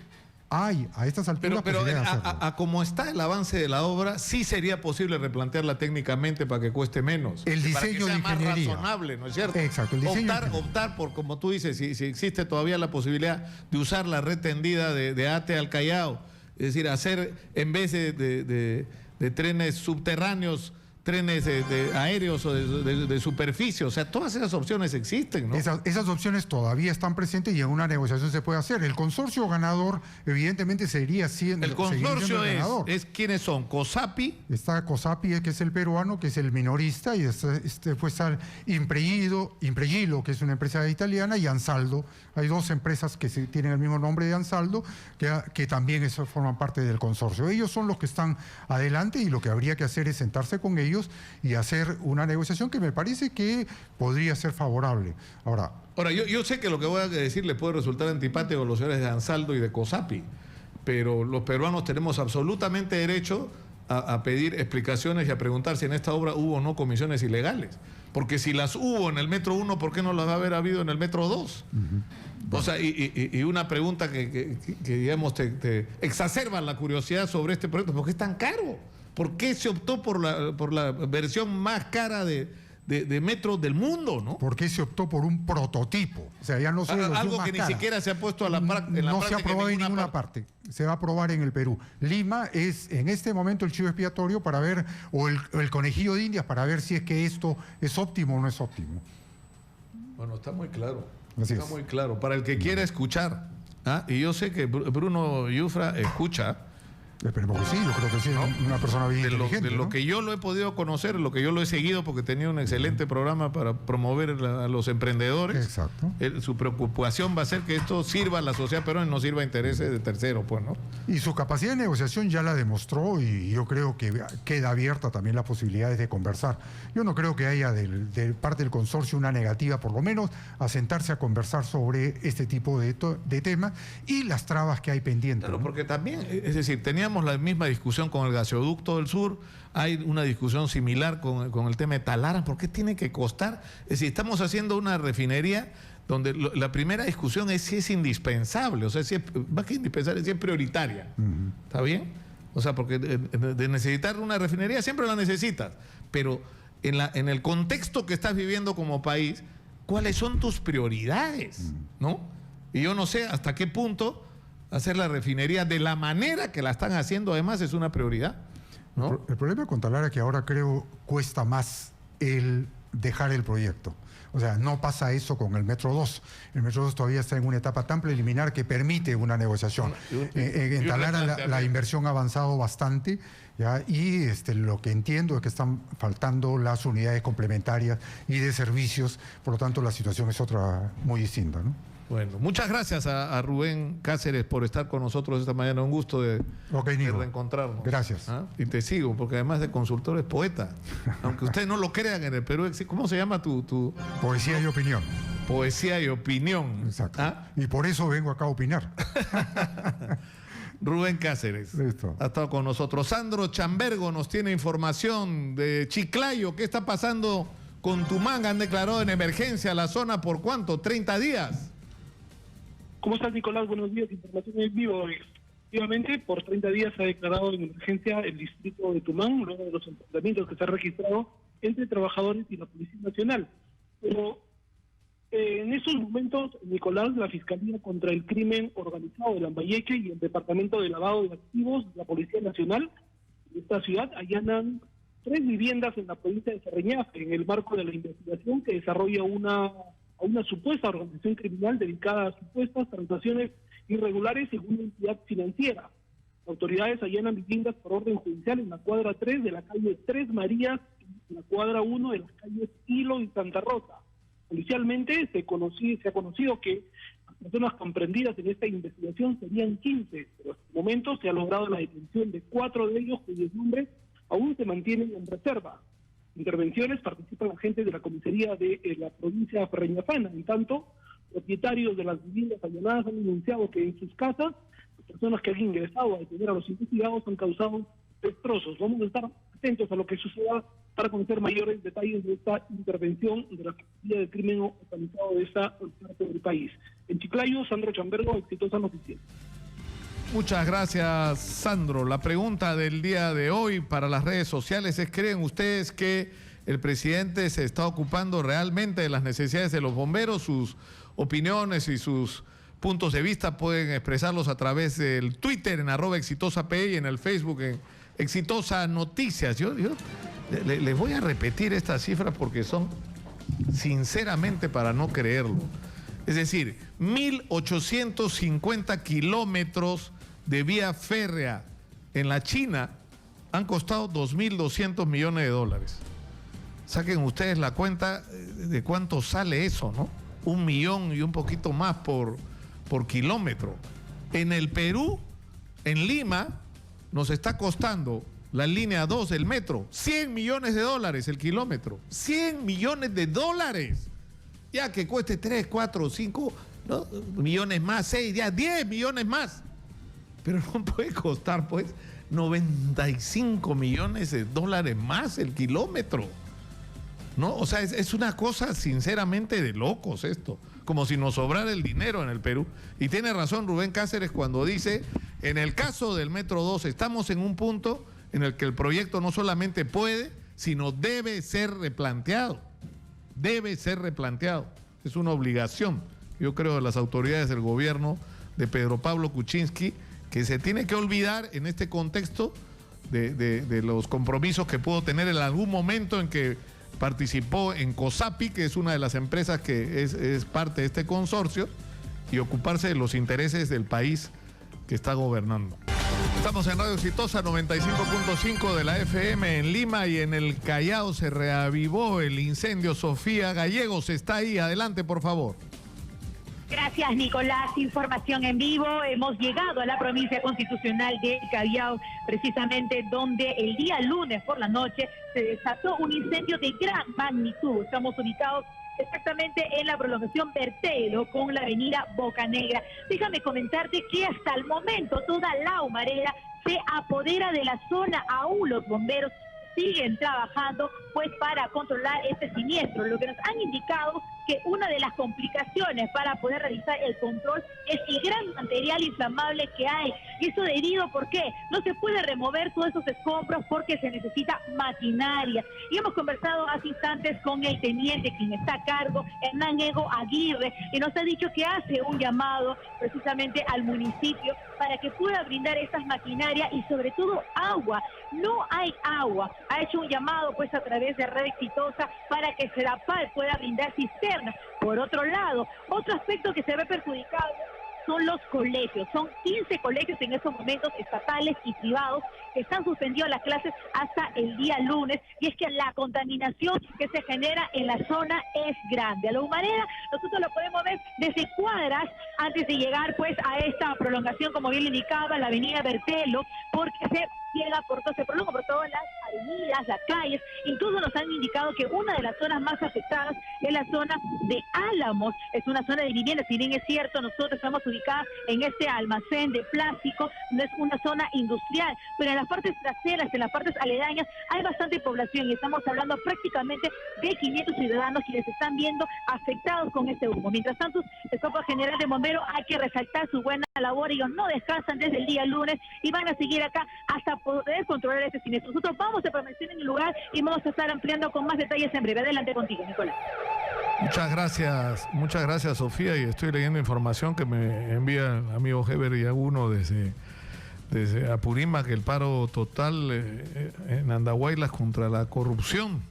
hay a estas alturas pero hacerlo. a como está el avance de la obra, sí sería posible replantearla técnicamente para que cueste menos. El diseño de ingeniería. Más razonable, ¿no es cierto? Exacto. El diseño optar por, como tú dices, si existe todavía la posibilidad de usar la red tendida de Ate al Callao, es decir, hacer en vez de trenes subterráneos, trenes aéreos o de superficie. O sea, todas esas opciones existen, ¿no? Esas opciones todavía están presentes y en una negociación se puede hacer. El consorcio ganador, evidentemente, seguiría siendo el consorcio el ganador. ¿Quiénes son? COSAPI. Está COSAPI, que es el peruano, que es el minorista, y después está Impregilo, que es una empresa italiana, y Ansaldo. Hay 2 empresas que tienen el mismo nombre de Ansaldo, que también forman parte del consorcio. Ellos son los que están adelante, y lo que habría que hacer es sentarse con ellos y hacer una negociación que me parece que podría ser favorable. Ahora, yo sé que lo que voy a decir le puede resultar antipático a los señores de Ansaldo y de COSAPI, pero los peruanos tenemos absolutamente derecho a pedir explicaciones y a preguntar si en esta obra hubo o no comisiones ilegales. Porque si las hubo en el Metro 1, ¿por qué no las va a haber habido en el Metro 2? O sea, y una pregunta que digamos, te exacerba la curiosidad sobre este proyecto: ¿por qué es tan caro? ¿Por qué se optó por la versión más cara de metro del mundo, no? ¿Por qué se optó por un prototipo? O sea, ya no solo algo que ni siquiera se ha puesto en la práctica. No se ha aprobado en ninguna parte. Se va a aprobar en el Perú. Lima es en este momento el chivo expiatorio para ver, o el conejillo de Indias, para ver si es que esto es óptimo o no es óptimo. Bueno, está muy claro. Así está es. muy claro. Para el que quiera escuchar, y yo sé que Bruno Yufra escucha, Esperemos que sí, yo creo que sí, ¿no? Una persona bien inteligente. De lo ¿no? que yo lo he podido conocer, lo que yo lo he seguido, porque tenía un excelente programa para promover a los emprendedores. Exacto. Su preocupación va a ser que esto sirva a la sociedad peruana y no sirva a intereses de terceros, pues, ¿no? Y su capacidad de negociación ya la demostró y yo creo que queda abierta también las posibilidades de conversar. Yo no creo que haya de parte del consorcio una negativa, por lo menos, a sentarse a conversar sobre este tipo de temas y las trabas que hay pendientes. Claro, ¿no? porque también, es decir, teníamos la misma discusión con el gasoducto del sur, hay una discusión similar con el tema de Talara. ¿Por qué tiene que costar? Es decir, estamos haciendo una refinería donde la primera discusión es si es indispensable, o sea, si es, más que indispensable, si es prioritaria. ¿Está bien? O sea, porque de necesitar una refinería siempre la necesitas, pero en el contexto que estás viviendo como país, ¿cuáles son tus prioridades? ¿No? Y yo no sé hasta qué punto hacer la refinería de la manera que la están haciendo, además, es una prioridad, ¿no? El problema con Talara es que ahora creo cuesta más el dejar el proyecto. O sea, no pasa eso con el Metro 2. El Metro 2 todavía está en una etapa tan preliminar que permite una negociación. En Talara la inversión ha avanzado bastante, ¿ya? Y lo que entiendo es que están faltando las unidades complementarias y de servicios, por lo tanto la situación es otra muy distinta, ¿no? Bueno, muchas gracias a Rubén Cáceres por estar con nosotros esta mañana. Un gusto de reencontrarnos. Gracias. ¿Ah? Y te sigo, porque además de consultor es poeta. Aunque ustedes no lo crean, en el Perú, ¿cómo se llama tu...? Poesía y opinión. Poesía y opinión. Exacto. ¿Ah? Y por eso vengo acá a opinar. Rubén Cáceres. Listo. Ha estado con nosotros. Sandro Chambergo nos tiene información de Chiclayo. ¿Qué está pasando con Tumán? Han declarado en emergencia la zona por ¿cuánto? 30 días. ¿Cómo estás, Nicolás? Buenos días. Información en vivo. Efectivamente, por 30 días se ha declarado en emergencia el distrito de Tumán, luego de los enfrentamientos que se han registrado entre trabajadores y la Policía Nacional. Pero en esos momentos, Nicolás, la Fiscalía contra el Crimen Organizado de Lambayeque y el Departamento de Lavado de Activos de la Policía Nacional de esta ciudad allanan 3 viviendas en la provincia de Cerreñafe en el marco de la investigación que desarrolla una supuesta organización criminal dedicada a supuestas transacciones irregulares según una entidad financiera. Autoridades allanan viviendas por orden judicial en la cuadra 3 de la calle 3 Marías y en la cuadra 1 de las calles Hilo y Santa Rosa. Policialmente se ha conocido que las personas comprendidas en esta investigación serían 15, pero hasta el momento se ha logrado la detención de 4 de ellos cuyos nombres aún se mantienen en reserva. Intervenciones participan agentes de la comisaría de la provincia ferreñafana. En tanto, propietarios de las viviendas allanadas han denunciado que en sus casas las personas que han ingresado a detener a los investigados han causado destrozos. Vamos a estar atentos a lo que suceda para conocer mayores detalles de esta intervención de la Fiscalía de Crimen Organizado de esta parte del país. En Chiclayo, Sandro Chambergo, exitosa noticia. Muchas gracias, Sandro. La pregunta del día de hoy para las redes sociales es: ¿creen ustedes que el presidente se está ocupando realmente de las necesidades de los bomberos? Sus opiniones y sus puntos de vista pueden expresarlos a través del Twitter en @exitosape y en el Facebook en Exitosa Noticias. Yo les voy a repetir estas cifras porque son sinceramente para no creerlo. Es decir, 1.850 kilómetros de vía férrea en la China han costado 2.200 millones de dólares. Saquen ustedes la cuenta de cuánto sale eso, ¿no? 1 millón y un poquito más por kilómetro. En el Perú, en Lima, nos está costando la línea 2 del metro 100 millones de dólares el kilómetro. 100 millones de dólares. Ya que cueste 3, 4, 5 ¿no? millones más, 6, ya 10 millones más. Pero no puede costar, pues, 95 millones de dólares más el kilómetro. ¿No? O sea, es una cosa sinceramente de locos esto. Como si nos sobrara el dinero en el Perú. Y tiene razón Rubén Cáceres cuando dice, en el caso del Metro 2, estamos en un punto en el que el proyecto no solamente puede, sino debe ser replanteado. Debe ser replanteado. Es una obligación, yo creo, de las autoridades del gobierno de Pedro Pablo Kuczynski, que se tiene que olvidar en este contexto de los compromisos que pudo tener en algún momento en que participó en COSAPI, que es una de las empresas que es parte de este consorcio, y ocuparse de los intereses del país que está gobernando. Estamos en Radio Exitosa 95.5 de la FM en Lima y en el Callao se reavivó el incendio. Sofía Gallegos está ahí. Adelante, por favor. Gracias, Nicolás. Información en vivo. Hemos llegado a la provincia constitucional de Callao, precisamente donde el día lunes por la noche se desató un incendio de gran magnitud. Estamos ubicados exactamente en la prolongación Bertelo con la avenida Bocanegra. Déjame comentarte que hasta el momento toda la humareda se apodera de la zona. Aún los bomberos siguen trabajando pues para controlar este siniestro. Lo que nos han indicado que una de las complicaciones para poder realizar el control es el gran material inflamable que hay. Y eso debido, ¿por qué? No se puede remover todos esos escombros porque se necesita maquinaria. Y hemos conversado hace instantes con el teniente quien está a cargo, Hernán Ego Aguirre, y nos ha dicho que hace un llamado precisamente al municipio para que pueda brindar estas maquinarias y sobre todo agua. No hay agua. Ha hecho un llamado pues a través de Red Exitosa para que Sedapal pueda brindar cisternas. Por otro lado, otro aspecto que se ve perjudicado son los colegios. Son 15 colegios en estos momentos, estatales y privados, que están suspendidos las clases hasta el día lunes. Y es que la contaminación que se genera en la zona es grande. A la humareda nosotros lo podemos ver desde cuadras antes de llegar pues a esta prolongación, como bien le indicaba, la avenida Bertelo, porque se prolonga por todas las avenidas, las calles. Incluso nos han indicado que una de las zonas más afectadas es la zona de Álamos. Es una zona de vivienda. Si bien es cierto, nosotros estamos ubicados en este almacén de plástico, no es una zona industrial, pero en las partes traseras, en las partes aledañas, hay bastante población y estamos hablando prácticamente de 500 ciudadanos quienes se están viendo afectados con este humo. Mientras tanto, el Cuerpo General de Bomberos hay que resaltar su buena labor. Ellos no descansan desde el día lunes y van a seguir acá hasta poder controlar este siniestro. Nosotros vamos a permanecer en el lugar y vamos a estar ampliando con más detalles en breve. Adelante contigo, Nicolás. Muchas gracias, Sofía, y estoy leyendo información que me envía el amigo Heber Yaguno desde Apurímac, que el paro total en Andahuaylas contra la corrupción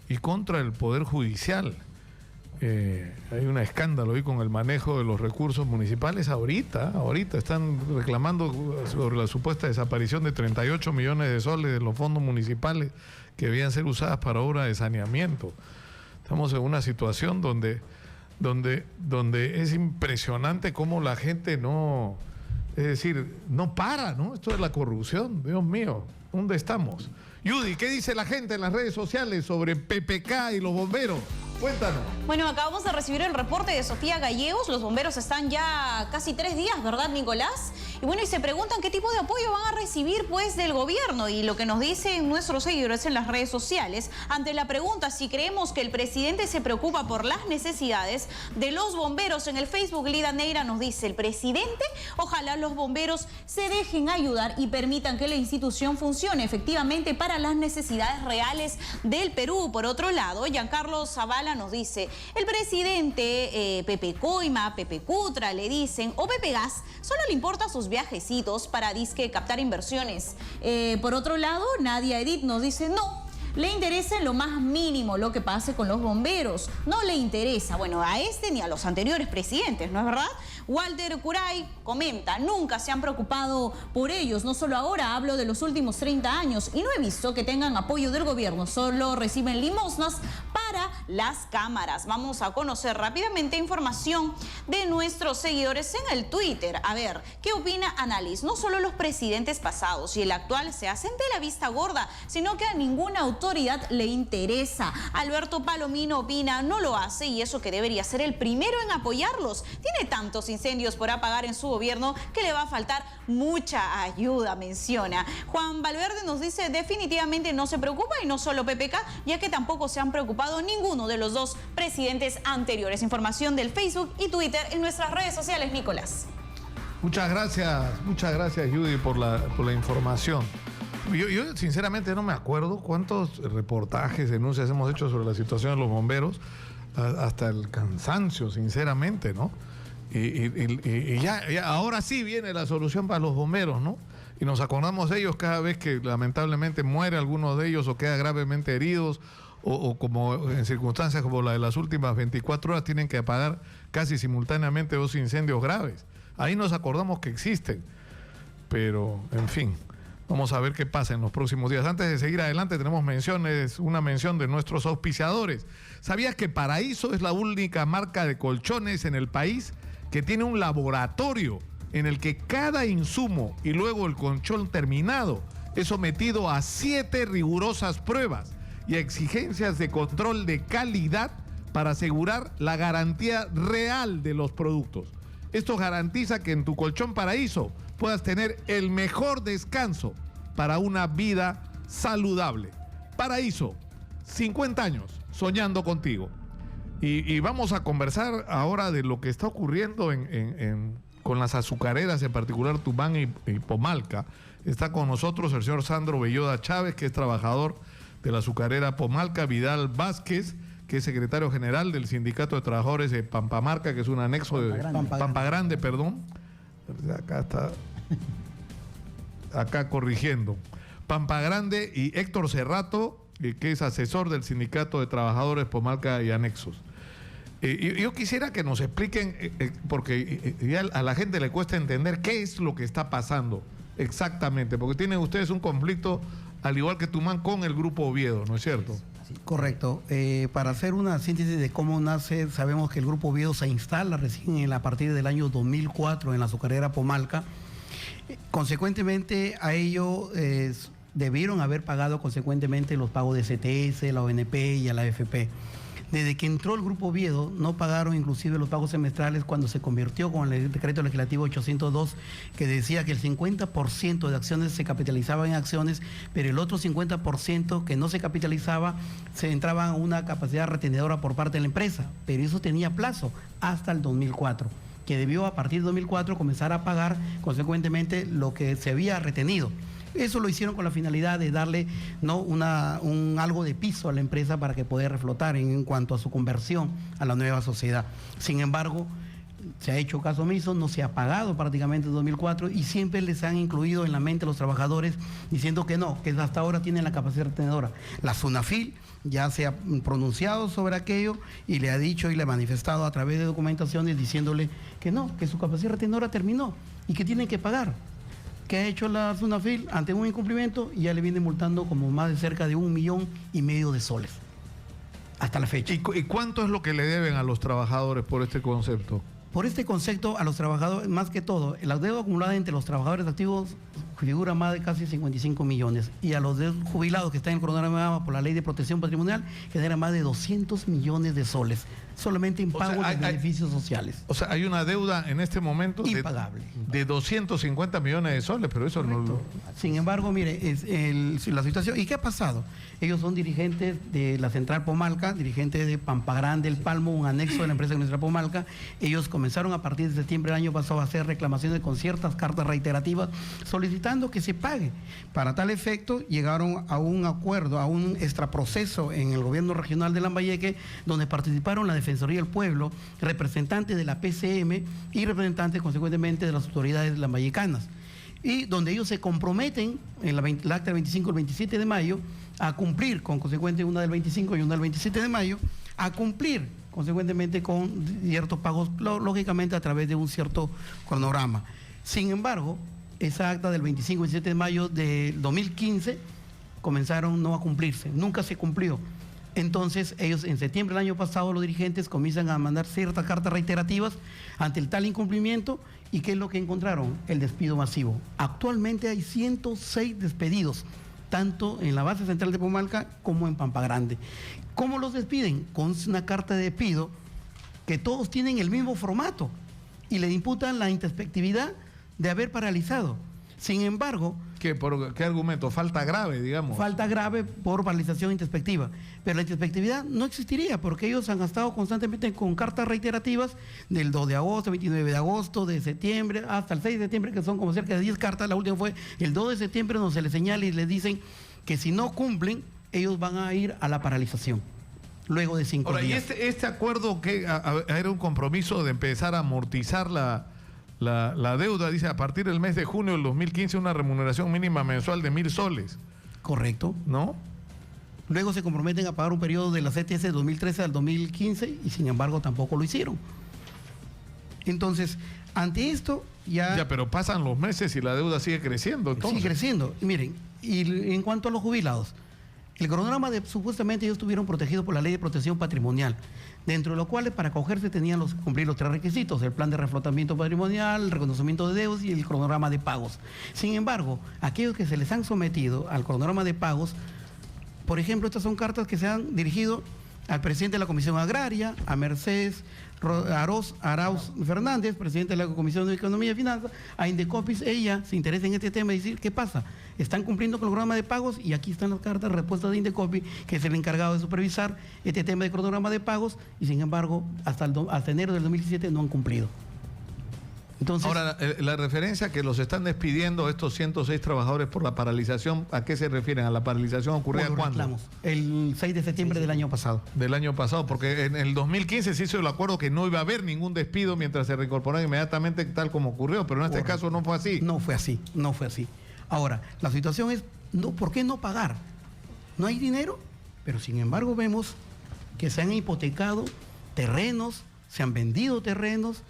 y contra el Poder Judicial. Hay un escándalo ahí con el manejo de los recursos municipales. Ahorita están reclamando sobre la supuesta desaparición de 38 millones de soles de los fondos municipales que debían ser usadas para obras de saneamiento. Estamos en una situación donde es impresionante cómo la gente no para, ¿no? Esto es la corrupción, Dios mío, ¿dónde estamos? Judy, ¿qué dice la gente en las redes sociales sobre PPK y los bomberos? Cuéntanos. Bueno, acabamos de recibir el reporte de Sofía Gallegos. Los bomberos están ya casi 3 días, ¿verdad, Nicolás? Y bueno, y se preguntan qué tipo de apoyo van a recibir, pues, del gobierno. Y lo que nos dicen nuestros seguidores en las redes sociales, ante la pregunta si creemos que el presidente se preocupa por las necesidades de los bomberos, en el Facebook, Lida Neira nos dice: el presidente, ojalá los bomberos se dejen ayudar y permitan que la institución funcione efectivamente para las necesidades reales del Perú. Por otro lado, Giancarlo Zavala nos dice: el presidente Pepe Coima, Pepe Cutra, le dicen, o Pepe Gas, solo le importa sus viajecitos para disque captar inversiones. Por otro lado, Nadia Edith nos dice: no, le interesa en lo más mínimo lo que pase con los bomberos. No le interesa, bueno, a este ni a los anteriores presidentes, ¿no es verdad? Walter Curay comenta: nunca se han preocupado por ellos, no solo ahora, hablo de los últimos 30 años y no he visto que tengan apoyo del gobierno, solo reciben limosnas para las cámaras. Vamos a conocer rápidamente información de nuestros seguidores en el Twitter. A ver, ¿qué opina Annalise? No solo los presidentes pasados y el actual se hacen de la vista gorda, sino que a ninguna autoridad le interesa. Alberto Palomino opina: no lo hace y eso que debería ser el primero en apoyarlos. Tiene tantos incendios por apagar en su gobierno que le va a faltar mucha ayuda, menciona. Juan Valverde nos dice: definitivamente no se preocupa, y no solo PPK, ya que tampoco se han preocupado ninguno de los dos presidentes anteriores. Información del Facebook y Twitter en nuestras redes sociales, Nicolás. Muchas gracias, Judy, por la información. Yo sinceramente no me acuerdo cuántos reportajes, denuncias hemos hecho sobre la situación de los bomberos, hasta el cansancio, sinceramente, ¿no? Y ya ahora sí viene la solución para los bomberos, ¿no? Y nos acordamos de ellos cada vez que lamentablemente muere alguno de ellos o queda gravemente heridos, o como en circunstancias como la de las últimas 24 horas tienen que apagar casi simultáneamente 2 incendios graves. Ahí nos acordamos que existen. pero en fin, vamos a ver qué pasa en los próximos días. Antes de seguir adelante, tenemos una mención de nuestros auspiciadores. ¿Sabías que Paraíso es la única marca de colchones en el país que tiene un laboratorio en el que cada insumo y luego el colchón terminado es sometido a 7 rigurosas pruebas y a exigencias de control de calidad para asegurar la garantía real de los productos? Esto garantiza que en tu colchón Paraíso puedas tener el mejor descanso para una vida saludable. Paraíso, 50 años soñando contigo. Y vamos a conversar ahora de lo que está ocurriendo con las azucareras, en particular Tumán y Pomalca. Está con nosotros el señor Sandro Belloda Chávez, que es trabajador de la azucarera Pomalca, Vidal Vázquez, que es secretario general del Sindicato de Trabajadores de Pampamarca, que es un anexo de Pampa Grande, perdón. Acá está, acá corrigiendo. Pampa Grande, y Héctor Cerrato, que es asesor del Sindicato de Trabajadores Pomalca y Anexos. Yo quisiera que nos expliquen, porque ya a la gente le cuesta entender qué es lo que está pasando exactamente, porque tienen ustedes un conflicto, al igual que Tumán, con el Grupo Oviedo, ¿no es cierto? Sí, correcto. Para hacer una síntesis de cómo nace, sabemos que el Grupo Oviedo se instala recién a partir del año 2004 en la azucarera Pomalca. Consecuentemente a ello debieron haber pagado consecuentemente los pagos de CTS, la ONP y a la AFP. Desde que entró el Grupo Oviedo, no pagaron inclusive los pagos semestrales cuando se convirtió con el decreto legislativo 802, que decía que el 50% de acciones se capitalizaba en acciones, pero el otro 50% que no se capitalizaba se entraba a una capacidad retenedora por parte de la empresa, pero eso tenía plazo hasta el 2004, que debió a partir de 2004 comenzar a pagar consecuentemente lo que se había retenido. Eso lo hicieron con la finalidad de darle algo de piso a la empresa para que pueda reflotar en cuanto a su conversión a la nueva sociedad. Sin embargo, se ha hecho caso omiso, no se ha pagado prácticamente en 2004 y siempre les han incluido en la mente a los trabajadores diciendo que no, que hasta ahora tienen la capacidad retenedora. La SUNAFIL ya se ha pronunciado sobre aquello y le ha dicho y le ha manifestado a través de documentaciones diciéndole que no, que su capacidad retenedora terminó y que tienen que pagar. Que ha hecho la SUNAFIL ante un incumplimiento y ya le viene multando como más de cerca de 1,5 millones de soles hasta la fecha. ¿Y cuánto es lo que le deben a los trabajadores por este concepto? Por este concepto, a los trabajadores, más que todo, la deuda acumulada entre los trabajadores activos figura más de casi 55 millones y a los jubilados que están en el cronograma por la ley de protección patrimonial genera más de 200 millones de soles solamente en pago de beneficios sociales. O sea, hay una deuda en este momento impagable de 250 millones de soles, pero eso correcto. No... Sin embargo, mire, la situación... ¿Y qué ha pasado? Ellos son dirigentes de la Central Pomalca, dirigentes de Pampa Grande, El Palmo, un anexo de la empresa Central Pomalca. Ellos comenzaron a partir de septiembre del año pasado a hacer reclamaciones con ciertas cartas reiterativas solicitando que se pague. Para tal efecto, llegaron a un acuerdo, a un extraproceso en el gobierno regional de Lambayeque, donde participaron la Defensoría del Pueblo, representantes de la PCM y representantes consecuentemente de las autoridades lambayecanas, y donde ellos se comprometen en el acta del 25 y el 27 de mayo a cumplir, con consecuente una del 25 y una del 27 de mayo, a cumplir consecuentemente con ciertos pagos, lógicamente a través de un cierto cronograma. Sin embargo, esa acta del 25 y 27 de mayo de 2015 comenzaron no a cumplirse, nunca se cumplió. Entonces ellos en septiembre del año pasado, los dirigentes comienzan a mandar ciertas cartas reiterativas ante el tal incumplimiento. ¿Y qué es lo que encontraron? El despido masivo. Actualmente hay 106 despedidos, tanto en la base central de Pomalca como en Pampa Grande. ¿Cómo los despiden? Con una carta de despido que todos tienen el mismo formato y le imputan la introspectividad de haber paralizado. Sin embargo... ¿Por qué argumento? Falta grave, digamos. Falta grave por paralización introspectiva. Pero la introspectividad no existiría porque ellos han estado constantemente con cartas reiterativas del 2 de agosto, 29 de agosto, de septiembre, hasta el 6 de septiembre, que son como cerca de 10 cartas. La última fue el 2 de septiembre, donde se les señala y les dicen que si no cumplen, ellos van a ir a la paralización. Luego de 5 días. ¿Y este acuerdo que era un compromiso de empezar a amortizar la deuda? Dice, a partir del mes de junio del 2015, una remuneración mínima mensual de 1.000 soles. Correcto. ¿No? Luego se comprometen a pagar un periodo de la CTS de 2013 al 2015 y sin embargo tampoco lo hicieron. Entonces, Ante esto, ya pero pasan los meses y la deuda sigue creciendo. Entonces. sigue creciendo. Y miren, y en cuanto a los jubilados, el cronograma supuestamente ellos estuvieron protegidos por la Ley de Protección Patrimonial, dentro de los cuales para acogerse tenían cumplir los 3 requisitos: el plan de reflotamiento patrimonial, el reconocimiento de deudas y el cronograma de pagos. Sin embargo, aquellos que se les han sometido al cronograma de pagos, por ejemplo, estas son cartas que se han dirigido al presidente de la Comisión Agraria, a Mercedes Arauz Fernández, presidente de la Comisión de Economía y Finanzas, a Indecopis. Ella se interesa en este tema y decir, ¿qué pasa? Están cumpliendo con el cronograma de pagos y aquí están las cartas de respuesta de Indecopis, que es el encargado de supervisar este tema de cronograma de pagos, y sin embargo, hasta enero del 2017 no han cumplido. Entonces, ahora, la referencia que los están despidiendo estos 106 trabajadores por la paralización, ¿a qué se refieren? ¿A la paralización ocurrida cuándo? El 6 de septiembre del año pasado. Del año pasado, porque en el 2015 se hizo el acuerdo que no iba a haber ningún despido mientras se reincorporaron inmediatamente, tal como ocurrió, pero en este caso no fue así. No fue así, no fue así. Ahora, la situación es, ¿por qué no pagar? No hay dinero, pero sin embargo vemos que se han hipotecado terrenos, se han vendido terrenos,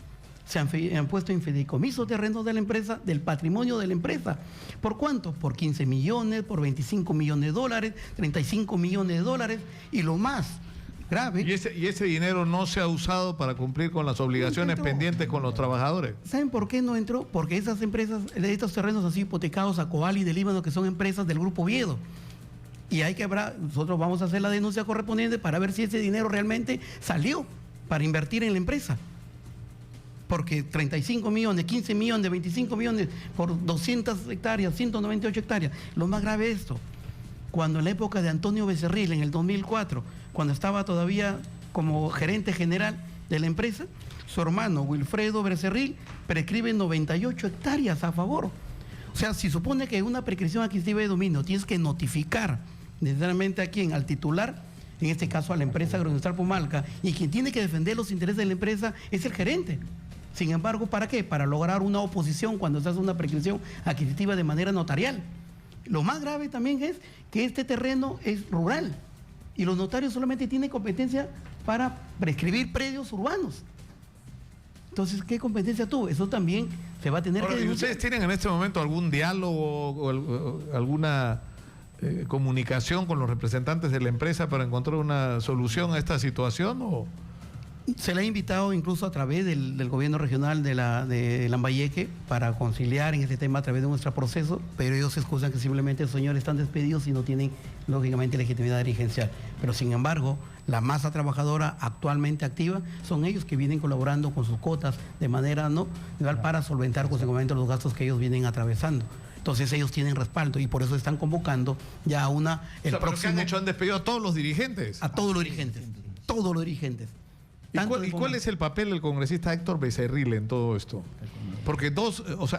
se han puesto en fideicomiso terrenos de la empresa, del patrimonio de la empresa. ¿Por cuánto? Por 15 millones, por 25 millones de dólares, 35 millones de dólares, y lo más grave... ¿Y ese dinero no se ha usado para cumplir con las obligaciones pendientes con los trabajadores? ¿Saben por qué no entró? Porque esas empresas, estos terrenos han sido hipotecados a Coali de Líbano, que son empresas del Grupo Oviedo. Y nosotros vamos a hacer la denuncia correspondiente para ver si ese dinero realmente salió para invertir en la empresa. Porque 35 millones, 15 millones, 25 millones por 200 hectáreas, 198 hectáreas. Lo más grave es esto. Cuando en la época de Antonio Becerril, en el 2004, cuando estaba todavía como gerente general de la empresa, su hermano Wilfredo Becerril prescribe 98 hectáreas a favor. O sea, si supone que una prescripción adquisitiva de dominio tienes que notificar necesariamente a quién, al titular, en este caso a la empresa Agroindustrial Pomalca, y quien tiene que defender los intereses de la empresa es el gerente. Sin embargo, ¿para qué? Para lograr una oposición cuando se hace una prescripción adquisitiva de manera notarial. Lo más grave también es que este terreno es rural y los notarios solamente tienen competencia para prescribir predios urbanos. Entonces, ¿qué competencia tuvo? Eso también se va a tener que denunciar. ¿Ustedes tienen en este momento algún diálogo o alguna comunicación con los representantes de la empresa para encontrar una solución a esta situación? Se le ha invitado incluso a través del gobierno regional de Lambayeque para conciliar en este tema a través de nuestro proceso, pero ellos se excusan que simplemente los señores están despedidos y no tienen, lógicamente, legitimidad dirigencial. Pero, sin embargo, la masa trabajadora actualmente activa son ellos que vienen colaborando con sus cotas de manera no legal para solventar consecuentemente los gastos que ellos vienen atravesando. Entonces ellos tienen respaldo y por eso están convocando ya a una... ¿Pero qué han hecho? ¿Han despedido a todos los dirigentes? A todos los dirigentes, todos los dirigentes. ¿Y cuál es el papel del congresista Héctor Becerril en todo esto? Porque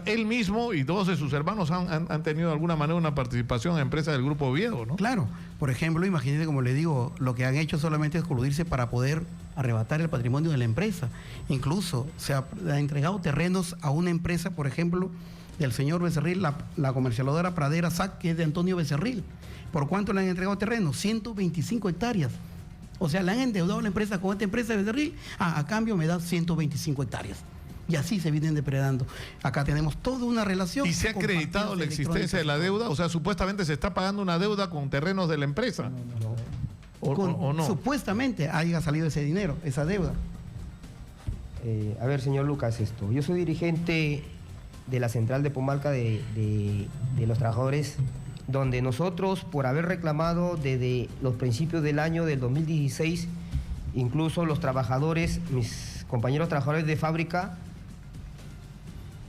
él mismo y dos de sus hermanos han tenido de alguna manera una participación en empresas del Grupo Oviedo, ¿no? Claro. Por ejemplo, imagínense, como le digo, lo que han hecho solamente es coludirse para poder arrebatar el patrimonio de la empresa. Incluso se ha entregado terrenos a una empresa, por ejemplo, del señor Becerril, la comercializadora Pradera SAC, que es de Antonio Becerril. ¿Por cuánto le han entregado terrenos? 125 hectáreas. O sea, le han endeudado a la empresa con esta empresa de Becerril, a cambio me da 125 hectáreas. Y así se vienen depredando. Acá tenemos toda una relación. ¿Y se ha acreditado la existencia de la deuda? O sea, supuestamente se está pagando una deuda con terrenos de la empresa. ¿O no? Supuestamente haya salido ese dinero, esa deuda. A ver, señor Lucas, yo soy dirigente de la central de Pomalca de los trabajadores, donde nosotros, por haber reclamado desde los principios del año del 2016, incluso los trabajadores, mis compañeros trabajadores de fábrica,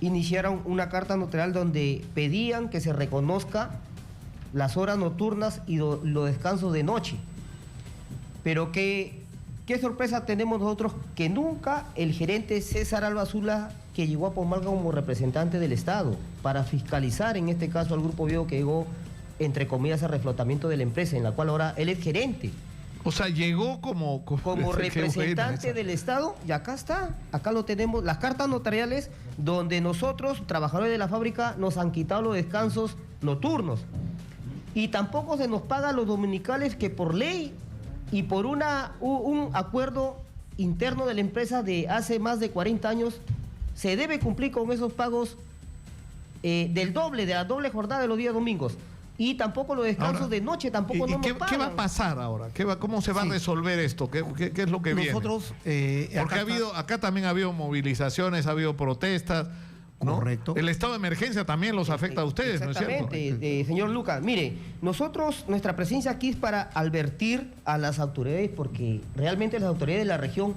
iniciaron una carta notarial donde pedían que se reconozca las horas nocturnas y los descansos de noche. Pero qué sorpresa tenemos nosotros, que nunca el gerente César Albazula, que llegó a Pomalca como representante del Estado para fiscalizar, en este caso al Grupo Oviedo, que llegó, entre comillas, a reflotamiento de la empresa, en la cual ahora él es gerente. O sea, llegó como representante del Estado, y acá está, acá lo tenemos, las cartas notariales donde nosotros, trabajadores de la fábrica, nos han quitado los descansos nocturnos. Y tampoco se nos paga los dominicales, que por ley y por un acuerdo interno de la empresa de hace más de 40 años se debe cumplir con esos pagos del doble, de la doble jornada de los días domingos. Y tampoco los descansos de noche, tampoco no nos pagan. ¿Qué va a pasar ahora? ¿Cómo se va a resolver esto? ¿Qué es lo que nosotros, viene? Porque acá también ha habido movilizaciones, ha habido protestas, ¿no? Correcto. El estado de emergencia también los afecta a ustedes, ¿no es cierto? Exactamente, señor Lucas. Mire, nuestra presencia aquí es para advertir a las autoridades, porque realmente las autoridades de la región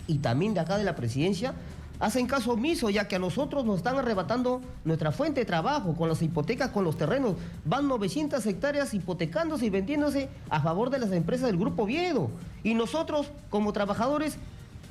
y también de acá de la presidencia hacen caso omiso, ya que a nosotros nos están arrebatando nuestra fuente de trabajo con las hipotecas, con los terrenos. Van 900 hectáreas hipotecándose y vendiéndose a favor de las empresas del Grupo Oviedo. Y nosotros, como trabajadores,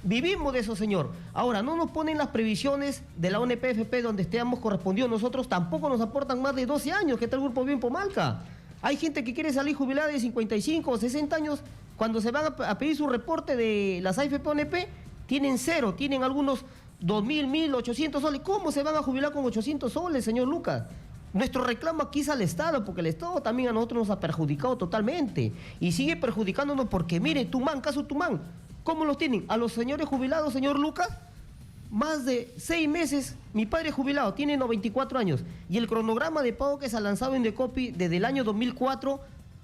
vivimos de eso, señor. Ahora, no nos ponen las previsiones de la ONPFP donde estemos correspondidos. Nosotros tampoco nos aportan más de 12 años que está el Grupo Oviedo en Pomalca. Hay gente que quiere salir jubilada de 55 o 60 años. Cuando se van a pedir su reporte de las AFP-ONP, tienen cero, tienen algunos 2.000, 1.800 soles. ¿Cómo se van a jubilar con 800 soles, señor Lucas? Nuestro reclamo aquí es al Estado, porque el Estado también a nosotros nos ha perjudicado totalmente. Y sigue perjudicándonos porque, mire, Tumán, caso Tumán, ¿cómo los tienen? A los señores jubilados, señor Lucas, más de 6 meses. Mi padre jubilado tiene 94 años. Y el cronograma de pago que se ha lanzado en Decopi desde el año 2004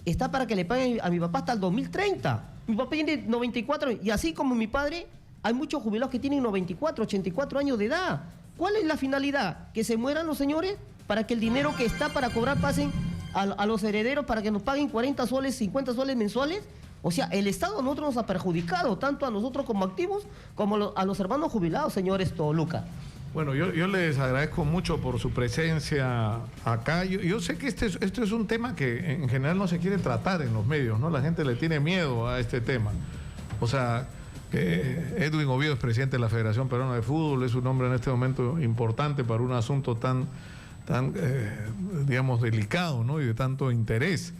está para que le paguen a mi papá hasta el 2030. Mi papá tiene 94 años. Y así como mi padre, hay muchos jubilados que tienen 94, 84 años de edad. ¿Cuál es la finalidad? ¿Que se mueran los señores? Para que el dinero que está para cobrar pasen a los herederos para que nos paguen 40 soles, 50 soles mensuales. O sea, el Estado a nosotros nos ha perjudicado, tanto a nosotros como activos, como a los hermanos jubilados, señores Toluca. Bueno, yo les agradezco mucho por su presencia acá. Yo sé que esto es un tema que en general no se quiere tratar en los medios, ¿no? La gente le tiene miedo a este tema. O sea, Edwin Oviedo es presidente de la Federación Peruana de Fútbol, es un hombre en este momento importante para un asunto tan digamos, delicado, ¿no? Y de tanto interés.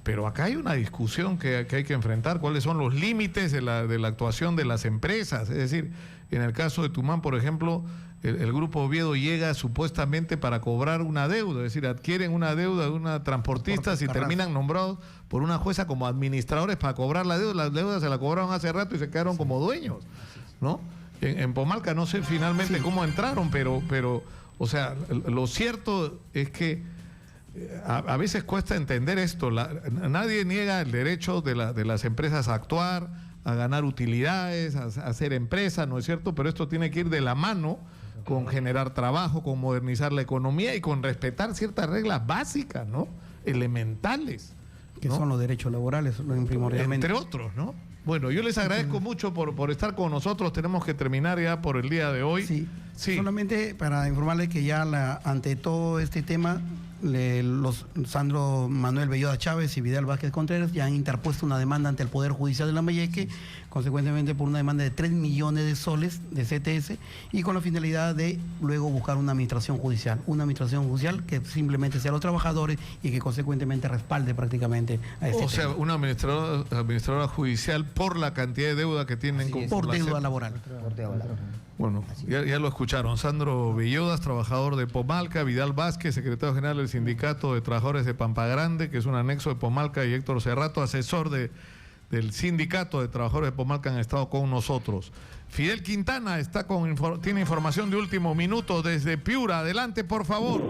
Pero acá hay una discusión que hay que enfrentar. ¿Cuáles son los límites de la actuación de las empresas? Es decir, en el caso de Tumán, por ejemplo, el Grupo Oviedo llega supuestamente para cobrar una deuda. Es decir, adquieren una deuda de una transportista y terminan nombrados por una jueza como administradores para cobrar la deuda. Las deudas se la cobraron hace rato y se quedaron como dueños, ¿no? En Pomalca no sé finalmente cómo entraron, pero o sea, lo cierto es que a veces cuesta entender esto. Nadie niega el derecho de las empresas a actuar, a ganar utilidades, a hacer empresas, ¿no es cierto? Pero esto tiene que ir de la mano con generar trabajo, con modernizar la economía y con respetar ciertas reglas básicas, ¿no? Elementales, que son los derechos laborales, primordialmente. Entre otros, ¿no? Bueno, yo les agradezco mucho por estar con nosotros. Tenemos que terminar ya por el día de hoy. Sí. Solamente para informarles que ya ante todo este tema, Sandro Manuel Belloda Chávez y Vidal Vázquez Contreras ya han interpuesto una demanda ante el Poder Judicial de Lambayeque, consecuentemente por una demanda de 3 millones de soles de CTS, y con la finalidad de luego buscar una administración judicial que simplemente sea los trabajadores y que consecuentemente respalde prácticamente a este tema. sea, una administradora judicial por la cantidad de deuda que tienen por deuda laboral. Bueno, ya lo escucharon. Sandro Bellodas, trabajador de Pomalca, Vidal Vázquez, secretario general del Sindicato de Trabajadores de Pampa Grande, que es un anexo de Pomalca, y Héctor Cerrato, asesor del Sindicato de Trabajadores de Pomalca, han estado con nosotros. Fidel Quintana tiene información de último minuto desde Piura. Adelante, por favor.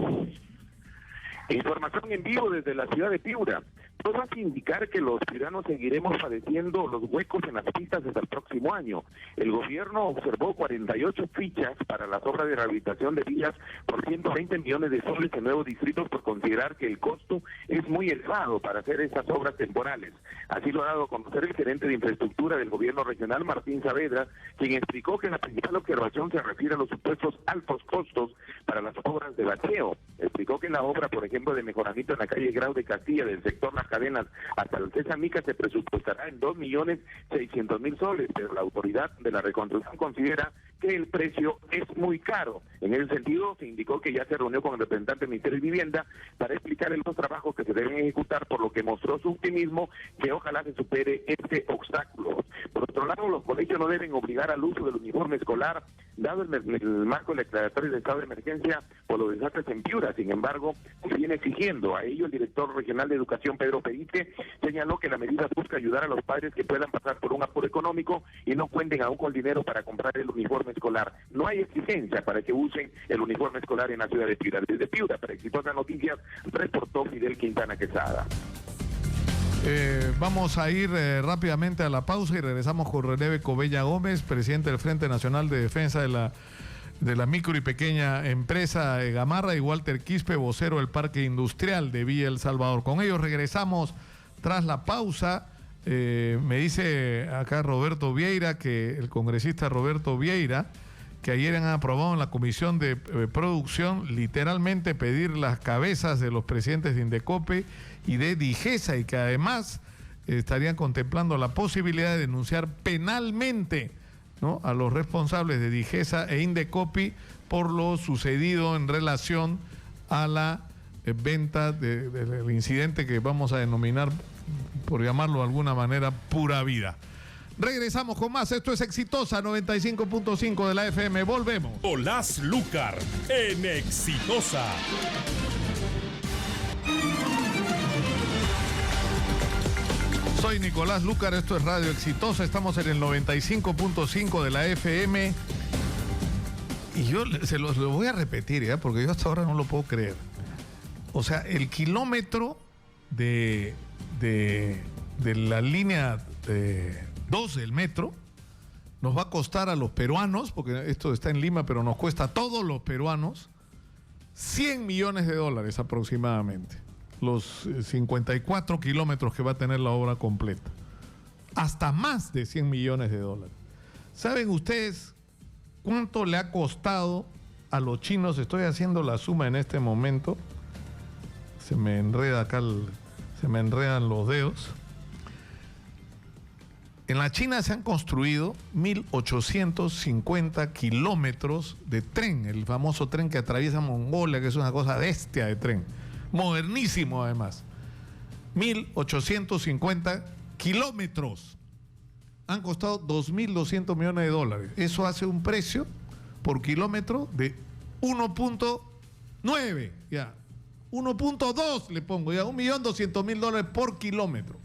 Información en vivo desde la ciudad de Piura. Todo hace indicar que los ciudadanos seguiremos padeciendo los huecos en las pistas hasta el próximo año. El gobierno observó 48 fichas para las obras de rehabilitación de vías por 120 millones de soles en nuevos distritos por considerar que el costo es muy elevado para hacer estas obras temporales. Así lo ha dado a conocer el gerente de infraestructura del gobierno regional, Martín Saavedra, quien explicó que la principal observación se refiere a los supuestos altos costos para las obras de bacheo. Explicó que la obra, por ejemplo, de mejoramiento en la calle Grau de Castilla del sector Las Cadenas hasta el César Mica se presupuestará en 2.600.000 soles, pero la autoridad de la reconstrucción considera que el precio es muy caro. En ese sentido, se indicó que ya se reunió con el representante del Ministerio de Vivienda para explicarle los trabajos que se deben ejecutar, por lo que mostró su optimismo que ojalá se supere este obstáculo. Por otro lado, los colegios no deben obligar al uso del uniforme escolar, dado el marco declaratorio de estado de emergencia por los desastres en Piura. Sin embargo, se viene exigiendo a ello. El director regional de educación, Pedro Perique, señaló que la medida busca ayudar a los padres que puedan pasar por un apuro económico y no cuenten aún con dinero para comprar el uniforme escolar. No hay exigencia para que usen el uniforme escolar en la ciudad de Piura. Desde Piura, para Exitosas Noticias, reportó Fidel Quintana Quesada. Vamos a ir rápidamente a la pausa y regresamos con René Becovella Gómez, presidente del Frente Nacional de Defensa de la micro y pequeña empresa Gamarra, y Walter Quispe, vocero del Parque Industrial de Villa El Salvador. Con ellos regresamos tras la pausa. Me dice acá Roberto Vieira, que el congresista Roberto Vieira, que ayer han aprobado en la Comisión de Producción literalmente pedir las cabezas de los presidentes de Indecopi y de Digesa, y que además estarían contemplando la posibilidad de denunciar penalmente, ¿no?, a los responsables de Digesa e Indecopi por lo sucedido en relación a la venta del incidente que vamos a denominar, por llamarlo de alguna manera, Pura Vida. Regresamos con más. Esto es Exitosa 95.5 de la FM. Volvemos. Nicolás Lucar en Exitosa. Soy Nicolás Lucar, esto es Radio Exitosa, estamos en el 95.5 de la FM. Y yo se lo voy a repetir, ¿ya?, porque yo hasta ahora no lo puedo creer. O sea, el kilómetro de la línea 2 del metro nos va a costar a los peruanos, porque esto está en Lima, pero nos cuesta a todos los peruanos, $100 millones aproximadamente. Los 54 kilómetros que va a tener la obra completa. Hasta más de $100 millones. ¿Saben ustedes cuánto le ha costado a los chinos? Estoy haciendo la suma en este momento. Se me enreda acá, se me enredan los dedos. En la China se han construido 1.850 kilómetros de tren, el famoso tren que atraviesa Mongolia, que es una cosa bestia de tren. Modernísimo además. 1.850 kilómetros. Han costado $2.200 millones. Eso hace un precio por kilómetro de 1.9, ya. 1.2 le pongo, ya. $1.200.000 por kilómetro.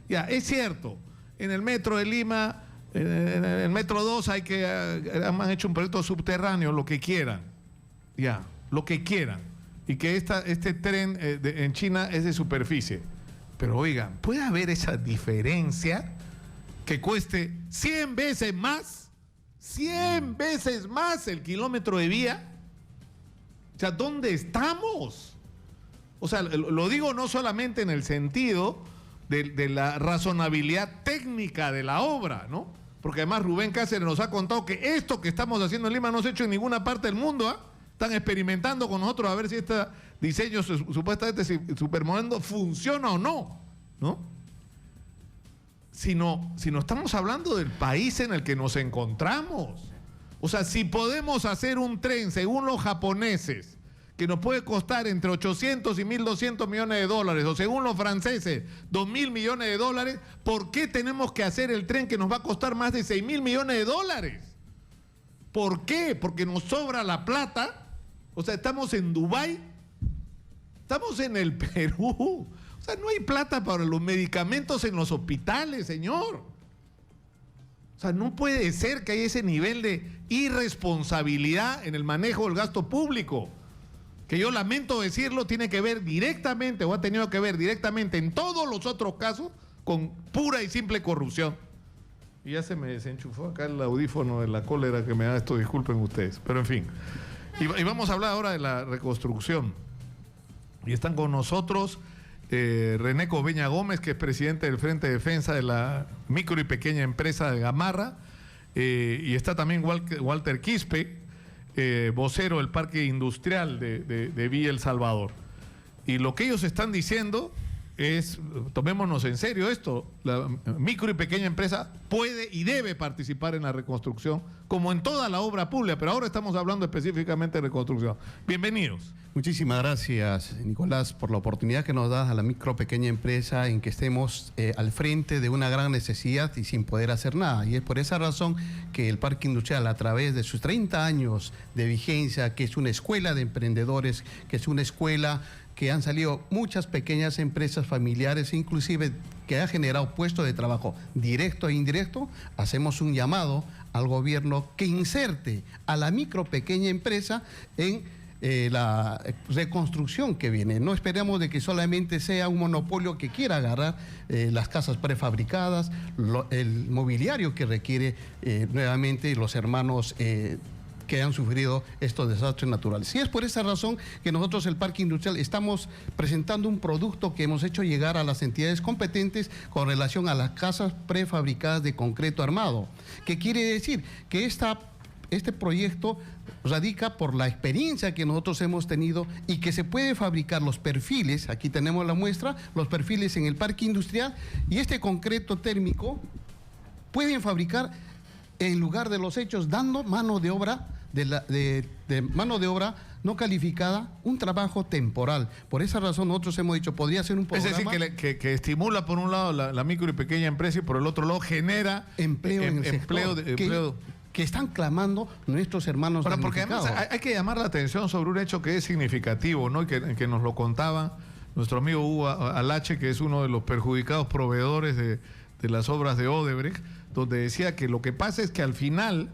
Ya, es cierto. En el metro de Lima, en el metro 2 han hecho un proyecto subterráneo, lo que quieran. Ya, lo que quieran. Y que este tren en China es de superficie. Pero oigan, ¿puede haber esa diferencia que cueste 100 veces más? 100 veces más el kilómetro de vía. O sea, ¿dónde estamos? O sea, lo digo no solamente en el sentido de la razonabilidad técnica de la obra, ¿no? Porque además Rubén Cáceres nos ha contado que esto que estamos haciendo en Lima no se ha hecho en ninguna parte del mundo, ¿ah? Están experimentando con nosotros a ver si este diseño supuestamente supermoderno funciona o no, ¿no? Sino estamos hablando del país en el que nos encontramos. O sea, si podemos hacer un tren, según los japoneses, que nos puede costar entre 800 y 1.200 millones de dólares, o según los franceses, 2.000 millones de dólares, ¿por qué tenemos que hacer el tren que nos va a costar más de 6.000 millones de dólares? ¿Por qué? Porque nos sobra la plata. O sea, estamos en Dubái, estamos en el Perú. O sea, no hay plata para los medicamentos en los hospitales, señor. O sea, no puede ser que haya ese nivel de irresponsabilidad en el manejo del gasto público, que yo lamento decirlo, tiene que ver directamente, o ha tenido que ver directamente en todos los otros casos, con pura y simple corrupción. Y ya se me desenchufó acá el audífono de la cólera que me da esto, disculpen ustedes. Pero en fin. Y vamos a hablar ahora de la reconstrucción. Y están con nosotros René Coveña Gómez, que es presidente del Frente de Defensa de la micro y pequeña empresa de Gamarra. Y está también Walter Quispe, vocero del Parque Industrial de Villa El Salvador. Y lo que ellos están diciendo tomémonos en serio esto, la micro y pequeña empresa puede y debe participar en la reconstrucción, como en toda la obra pública, pero ahora estamos hablando específicamente de reconstrucción. Bienvenidos. Muchísimas gracias, Nicolás, por la oportunidad que nos das a la micro pequeña empresa en que estemos al frente de una gran necesidad y sin poder hacer nada. Y es por esa razón que el Parque Industrial, a través de sus 30 años de vigencia, que es una escuela de emprendedores, que es una escuela que han salido muchas pequeñas empresas familiares, inclusive que ha generado puestos de trabajo directo e indirecto, hacemos un llamado al gobierno que inserte a la micro pequeña empresa en la reconstrucción que viene. No esperamos de que solamente sea un monopolio que quiera agarrar las casas prefabricadas, el mobiliario que requiere nuevamente los hermanos que han sufrido estos desastres naturales. Y es por esa razón que nosotros, el Parque Industrial, estamos presentando un producto que hemos hecho llegar a las entidades competentes con relación a las casas prefabricadas de concreto armado. ¿Qué quiere decir? Que este proyecto radica por la experiencia que nosotros hemos tenido y que se puede fabricar los perfiles, aquí tenemos la muestra, los perfiles en el Parque Industrial, y este concreto térmico pueden fabricar en lugar de los hechos, dando mano de obra mano de obra no calificada, un trabajo temporal. Por esa razón nosotros hemos dicho, podría ser un programa... Es decir, que estimula por un lado la micro y pequeña empresa y por el otro lado genera empleo en el sector, que están clamando nuestros hermanos damnificados. Porque además hay que llamar la atención sobre un hecho que es significativo, ¿no? Y que nos lo contaba nuestro amigo Hugo Alache, que es uno de los perjudicados proveedores de las obras de Odebrecht, donde decía que lo que pasa es que al final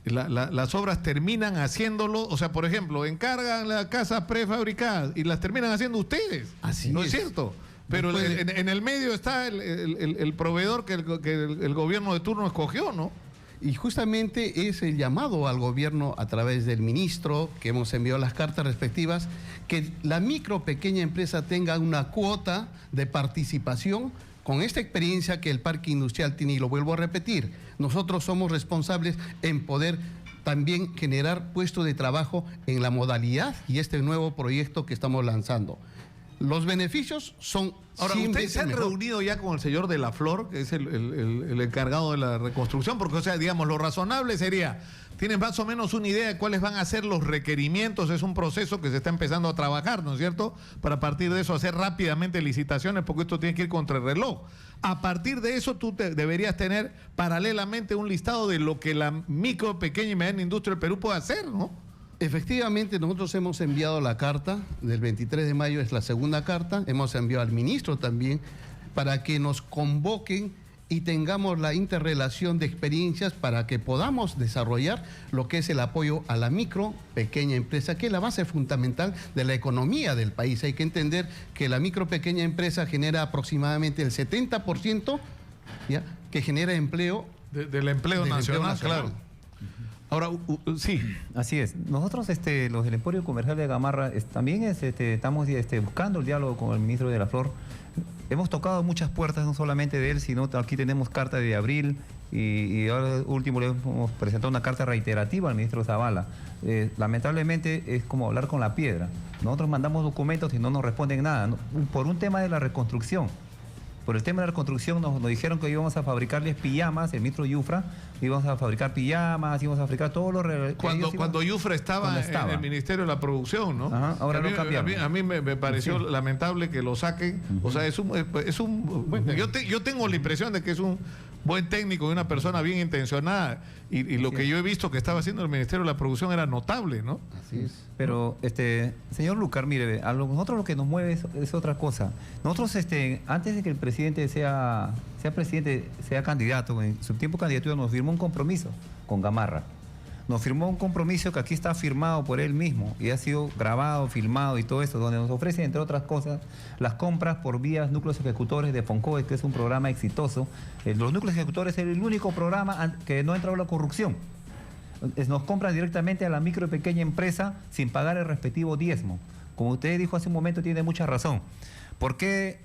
las obras terminan haciéndolo, o sea, por ejemplo, encargan las casas prefabricadas y las terminan haciendo ustedes. Así ¿No es cierto? Pero en el medio está el proveedor que el gobierno de turno escogió, ¿no? Y justamente es el llamado al gobierno a través del ministro, que hemos enviado las cartas respectivas, que la micro pequeña empresa tenga una cuota de participación con esta experiencia que el Parque Industrial tiene, y lo vuelvo a repetir, nosotros somos responsables en poder también generar puestos de trabajo en la modalidad y este nuevo proyecto que estamos lanzando. Los beneficios son... Ahora, ¿ustedes se han reunido ya con el señor de la Flor, que es el encargado de la reconstrucción? Porque, o sea, digamos, lo razonable sería, ¿tienen más o menos una idea de cuáles van a ser los requerimientos? Es un proceso que se está empezando a trabajar, ¿no es cierto? Para a partir de eso hacer rápidamente licitaciones, porque esto tiene que ir contra el reloj. A partir de eso tú deberías tener paralelamente un listado de lo que la micro, pequeña y mediana industria del Perú puede hacer, ¿no? Efectivamente, nosotros hemos enviado la carta del 23 de mayo, es la segunda carta, hemos enviado al ministro también para que nos convoquen y tengamos la interrelación de experiencias para que podamos desarrollar lo que es el apoyo a la micro, pequeña empresa, que es la base fundamental de la economía del país. Hay que entender que la micro, pequeña empresa genera aproximadamente el 70%, ¿ya?, que genera empleo. Del empleo nacional, claro. Ahora, sí. Así es. Nosotros, los del Emporio Comercial de Gamarra, también estamos buscando el diálogo con el ministro de la Flor. Hemos tocado muchas puertas, no solamente de él, sino aquí tenemos carta de abril y ahora último le hemos presentado una carta reiterativa al ministro Zavala. Lamentablemente es como hablar con la piedra. Nosotros mandamos documentos y no nos responden nada, ¿no? Por un tema de la reconstrucción. Por el tema de la reconstrucción nos dijeron que íbamos a fabricarles pijamas, el ministro Yufra, íbamos a fabricar pijamas, íbamos a fabricar todo lo... Cuando Yufra estaba en el Ministerio de la Producción, ¿no? Ajá, ahora lo cambiaron. A mí me pareció lamentable que lo saquen. O sea, yo tengo la impresión de que es un buen técnico y una persona bien intencionada. Y lo que yo he visto que estaba haciendo el Ministerio de la Producción era notable, ¿no? Así es. Pero, señor Lucar, mire, a nosotros lo que nos mueve es otra cosa. Nosotros, antes de que el presidente sea candidato, en su tiempo de candidatura nos firmó un compromiso con Gamarra. Nos firmó un compromiso que aquí está firmado por él mismo y ha sido grabado, filmado y todo eso, donde nos ofrece, entre otras cosas, las compras por vías núcleos ejecutores de FONCOE, que es un programa exitoso. Los núcleos ejecutores es el único programa que no ha entrado la corrupción. Nos compran directamente a la micro y pequeña empresa sin pagar el respectivo diezmo. Como usted dijo hace un momento, tiene mucha razón. ¿Por qué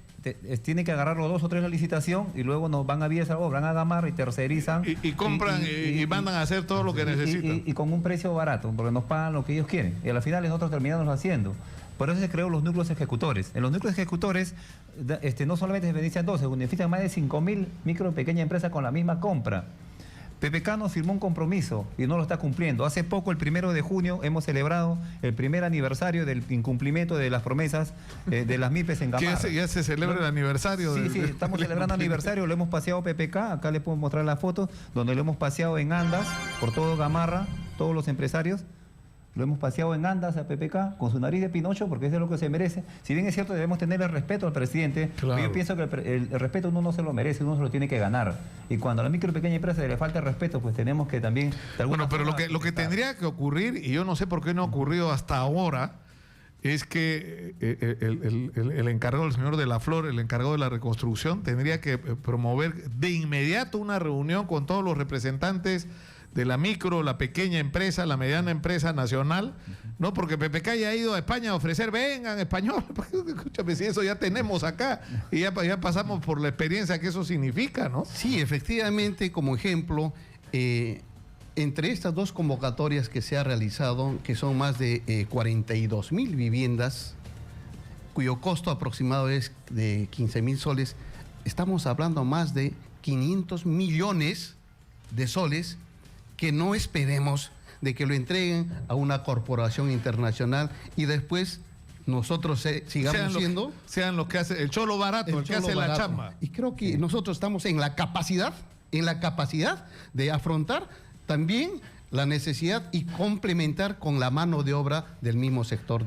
tienen que agarrar los 2 o 3 la licitación y luego nos van a Bielsa o van a Gamarra y tercerizan? Y compran y mandan a hacer todo lo que necesitan. Y con un precio barato, porque nos pagan lo que ellos quieren. Y al final nosotros terminamos haciendo. Por eso se creó los núcleos ejecutores. En los núcleos ejecutores no solamente se benefician 12, se benefician más de 5.000 micro y pequeñas empresas con la misma compra. PPK nos firmó un compromiso y no lo está cumpliendo. Hace poco, el 1 de junio, hemos celebrado el primer aniversario del incumplimiento de las promesas de las MIPES en Gamarra. ¿Ya se celebra el aniversario? Sí, estamos celebrando aniversario, lo hemos paseado PPK, acá les puedo mostrar la foto, donde lo hemos paseado en andas por todo Gamarra, todos los empresarios. Lo hemos paseado en andas a PPK con su nariz de Pinocho, porque eso es lo que se merece. Si bien es cierto, debemos tener el respeto al presidente, claro. Yo pienso que el respeto uno no se lo merece, uno se lo tiene que ganar. Y cuando a la micro y pequeña empresa le falta el respeto, pues tenemos que también... Bueno, pero lo que tendría que ocurrir, y yo no sé por qué no ha ocurrido hasta ahora, es que el encargado, el señor de la Flor, el encargado de la reconstrucción, tendría que promover de inmediato una reunión con todos los representantes de la micro, la pequeña empresa, la mediana empresa nacional, ¿no? Porque PPK ya ha ido a España a ofrecer, vengan, español, escúchame, si eso ya tenemos acá y ya pasamos por la experiencia que eso significa, ¿no? Sí, efectivamente, como ejemplo, entre estas dos convocatorias que se ha realizado, que son más de 42.000 viviendas, cuyo costo aproximado es de 15.000 soles, estamos hablando más de 500 millones de soles que no esperemos de que lo entreguen a una corporación internacional y después nosotros sigamos sean los que hace el cholo barato, el que hace la chamba. Y creo que nosotros estamos en la capacidad de afrontar también la necesidad y complementar con la mano de obra del mismo sector.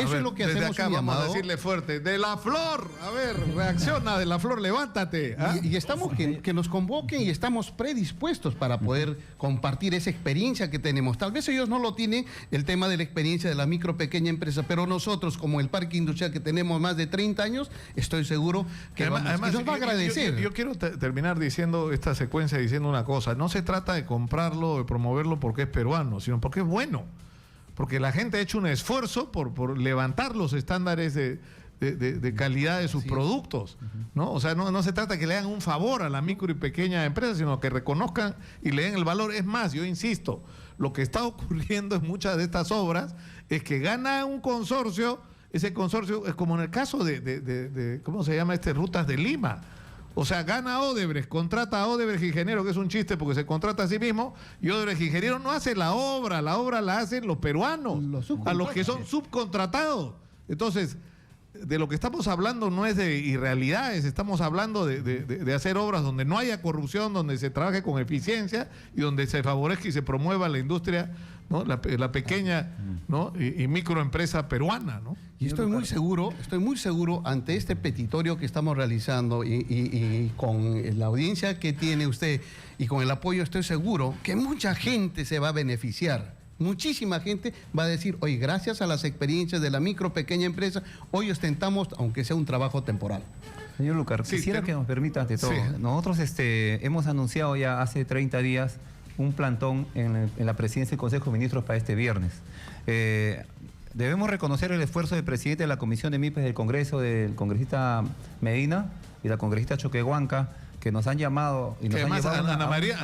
Eso es lo que hacemos acá, vamos a decirle fuerte, de la Flor, a ver, reacciona, de la Flor, levántate. ¿Ah? Y estamos que nos convoquen y estamos predispuestos para poder compartir esa experiencia que tenemos. Tal vez ellos no lo tienen, el tema de la experiencia de la micro pequeña empresa, pero nosotros, como el parque industrial que tenemos más de 30 años, estoy seguro que además, nos va a agradecer. Yo quiero terminar diciendo esta secuencia, diciendo una cosa. No se trata de comprarlo, de promoverlo porque es peruano, sino porque es bueno. Porque la gente ha hecho un esfuerzo por levantar los estándares de calidad de sus productos, ¿no? O sea, no se trata de que le hagan un favor a la micro y pequeña empresa, sino que reconozcan y le den el valor. Es más, yo insisto, lo que está ocurriendo en muchas de estas obras es que gana un consorcio. Ese consorcio es como en el caso de ¿cómo se llama? Rutas de Lima. O sea, gana Odebrecht, contrata a Odebrecht Ingeniero, que es un chiste porque se contrata a sí mismo, y Odebrecht Ingeniero no hace la obra la hacen los peruanos, a los que son subcontratados. Entonces, de lo que estamos hablando no es de irrealidades, estamos hablando de hacer obras donde no haya corrupción, donde se trabaje con eficiencia y donde se favorezca y se promueva la industria, ¿no? La pequeña, ¿no? y microempresa peruana, ¿no? Y estoy muy seguro ante este petitorio que estamos realizando y con la audiencia que tiene usted y con el apoyo, estoy seguro que mucha gente se va a beneficiar. Muchísima gente va a decir, oye, gracias a las experiencias de la micro pequeña empresa, hoy ostentamos, aunque sea un trabajo temporal. Señor Lucar, quisiera que nos permita, ante todo, nosotros hemos anunciado ya hace 30 días un plantón en la presidencia del Consejo de Ministros para este viernes. Debemos reconocer el esfuerzo del presidente de la Comisión de MIPES del Congreso, del congresista Medina y la congresista Choquehuanca, que nos han llamado y nos han llevado Ana María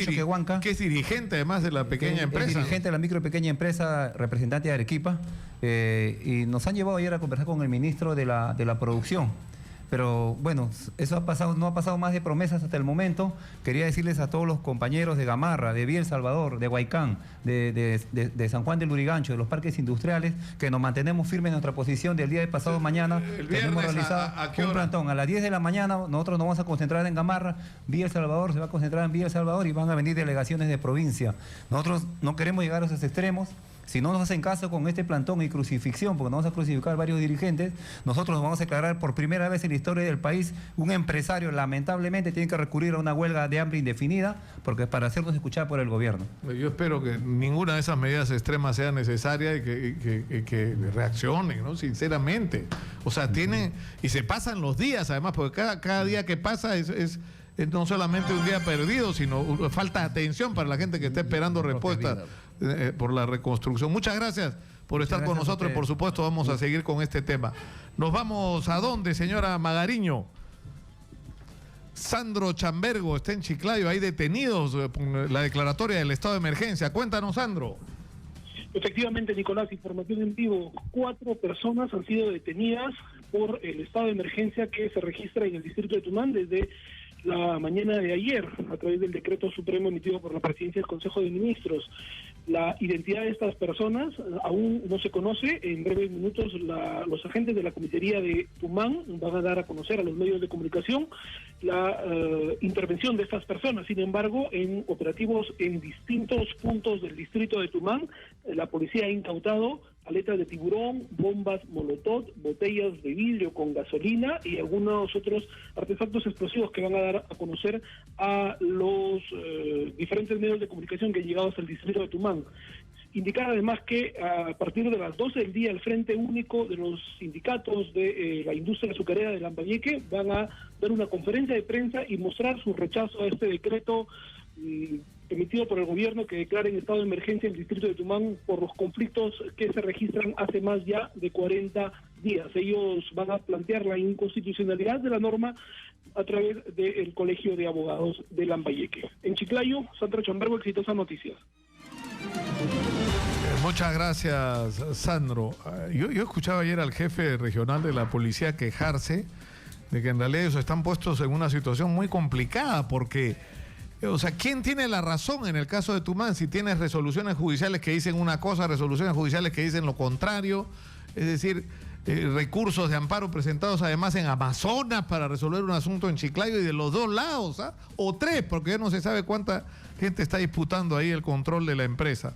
Choquehuanca, que es dirigente además de la pequeña empresa. Es dirigente de la micro y pequeña empresa, representante de Arequipa, y nos han llevado ayer a conversar con el ministro de la Producción. Pero bueno, eso no ha pasado más de promesas hasta el momento. Quería decirles a todos los compañeros de Gamarra, de Villa El Salvador, de Huaycán, de San Juan del Lurigancho, de los parques industriales, que nos mantenemos firmes en nuestra posición del día de pasado mañana. Tenemos realizado un plantón. A las 10 de la mañana nosotros nos vamos a concentrar en Gamarra, Villa El Salvador se va a concentrar en Villa El Salvador y van a venir delegaciones de provincia. Nosotros no queremos llegar a esos extremos. Si no nos hacen caso con este plantón y crucifixión, porque nos vamos a crucificar varios dirigentes, nosotros nos vamos a declarar por primera vez en la historia del país un empresario, lamentablemente, tiene que recurrir a una huelga de hambre indefinida, porque para hacernos escuchar por el gobierno. Yo espero que ninguna de esas medidas extremas sea necesaria y que reaccionen, ¿no? Sinceramente. O sea, tienen, y se pasan los días además, porque cada día que pasa es no solamente un día perdido, sino falta de atención para la gente que está esperando respuestas por la reconstrucción. Muchas gracias por estar con nosotros y por supuesto vamos a seguir con este tema. Nos vamos a dónde, señora Magariño. Sandro Chambergo está en Chiclayo, hay detenidos por la declaratoria del estado de emergencia. Cuéntanos, Sandro. Efectivamente, Nicolás, información en vivo. 4 personas han sido detenidas por el estado de emergencia que se registra en el distrito de Tumán desde la mañana de ayer, a través del decreto supremo emitido por la Presidencia del Consejo de Ministros. La identidad de estas personas aún no se conoce. En breves minutos los agentes de la comisaría de Tumán van a dar a conocer a los medios de comunicación la intervención de estas personas. Sin embargo, en operativos en distintos puntos del distrito de Tumán, la policía ha incautado aletas de tiburón, bombas molotov, botellas de vidrio con gasolina y algunos otros artefactos explosivos que van a dar a conocer a los diferentes medios de comunicación que han llegado hasta el distrito de Tumán. Indicar además que a partir de las 12 del día el Frente Único de los sindicatos de la industria azucarera de Lambayeque van a dar una conferencia de prensa y mostrar su rechazo a este decreto emitido por el gobierno que declara en estado de emergencia el distrito de Tumán por los conflictos que se registran hace más ya de 40 días. Ellos van a plantear la inconstitucionalidad de la norma a través del Colegio de Abogados de Lambayeque. En Chiclayo, Sandra Chambergo, Exitosa Noticias. Muchas gracias, Sandro. Yo escuchaba ayer al jefe regional de la policía quejarse de que en realidad ellos están puestos en una situación muy complicada porque, o sea, ¿quién tiene la razón en el caso de Tumán? Si tienes resoluciones judiciales que dicen una cosa, resoluciones judiciales que dicen lo contrario, es decir, recursos de amparo presentados además en Amazonas para resolver un asunto en Chiclayo y de los dos lados, ¿ah? O 3, porque ya no se sabe cuánta gente está disputando ahí el control de la empresa.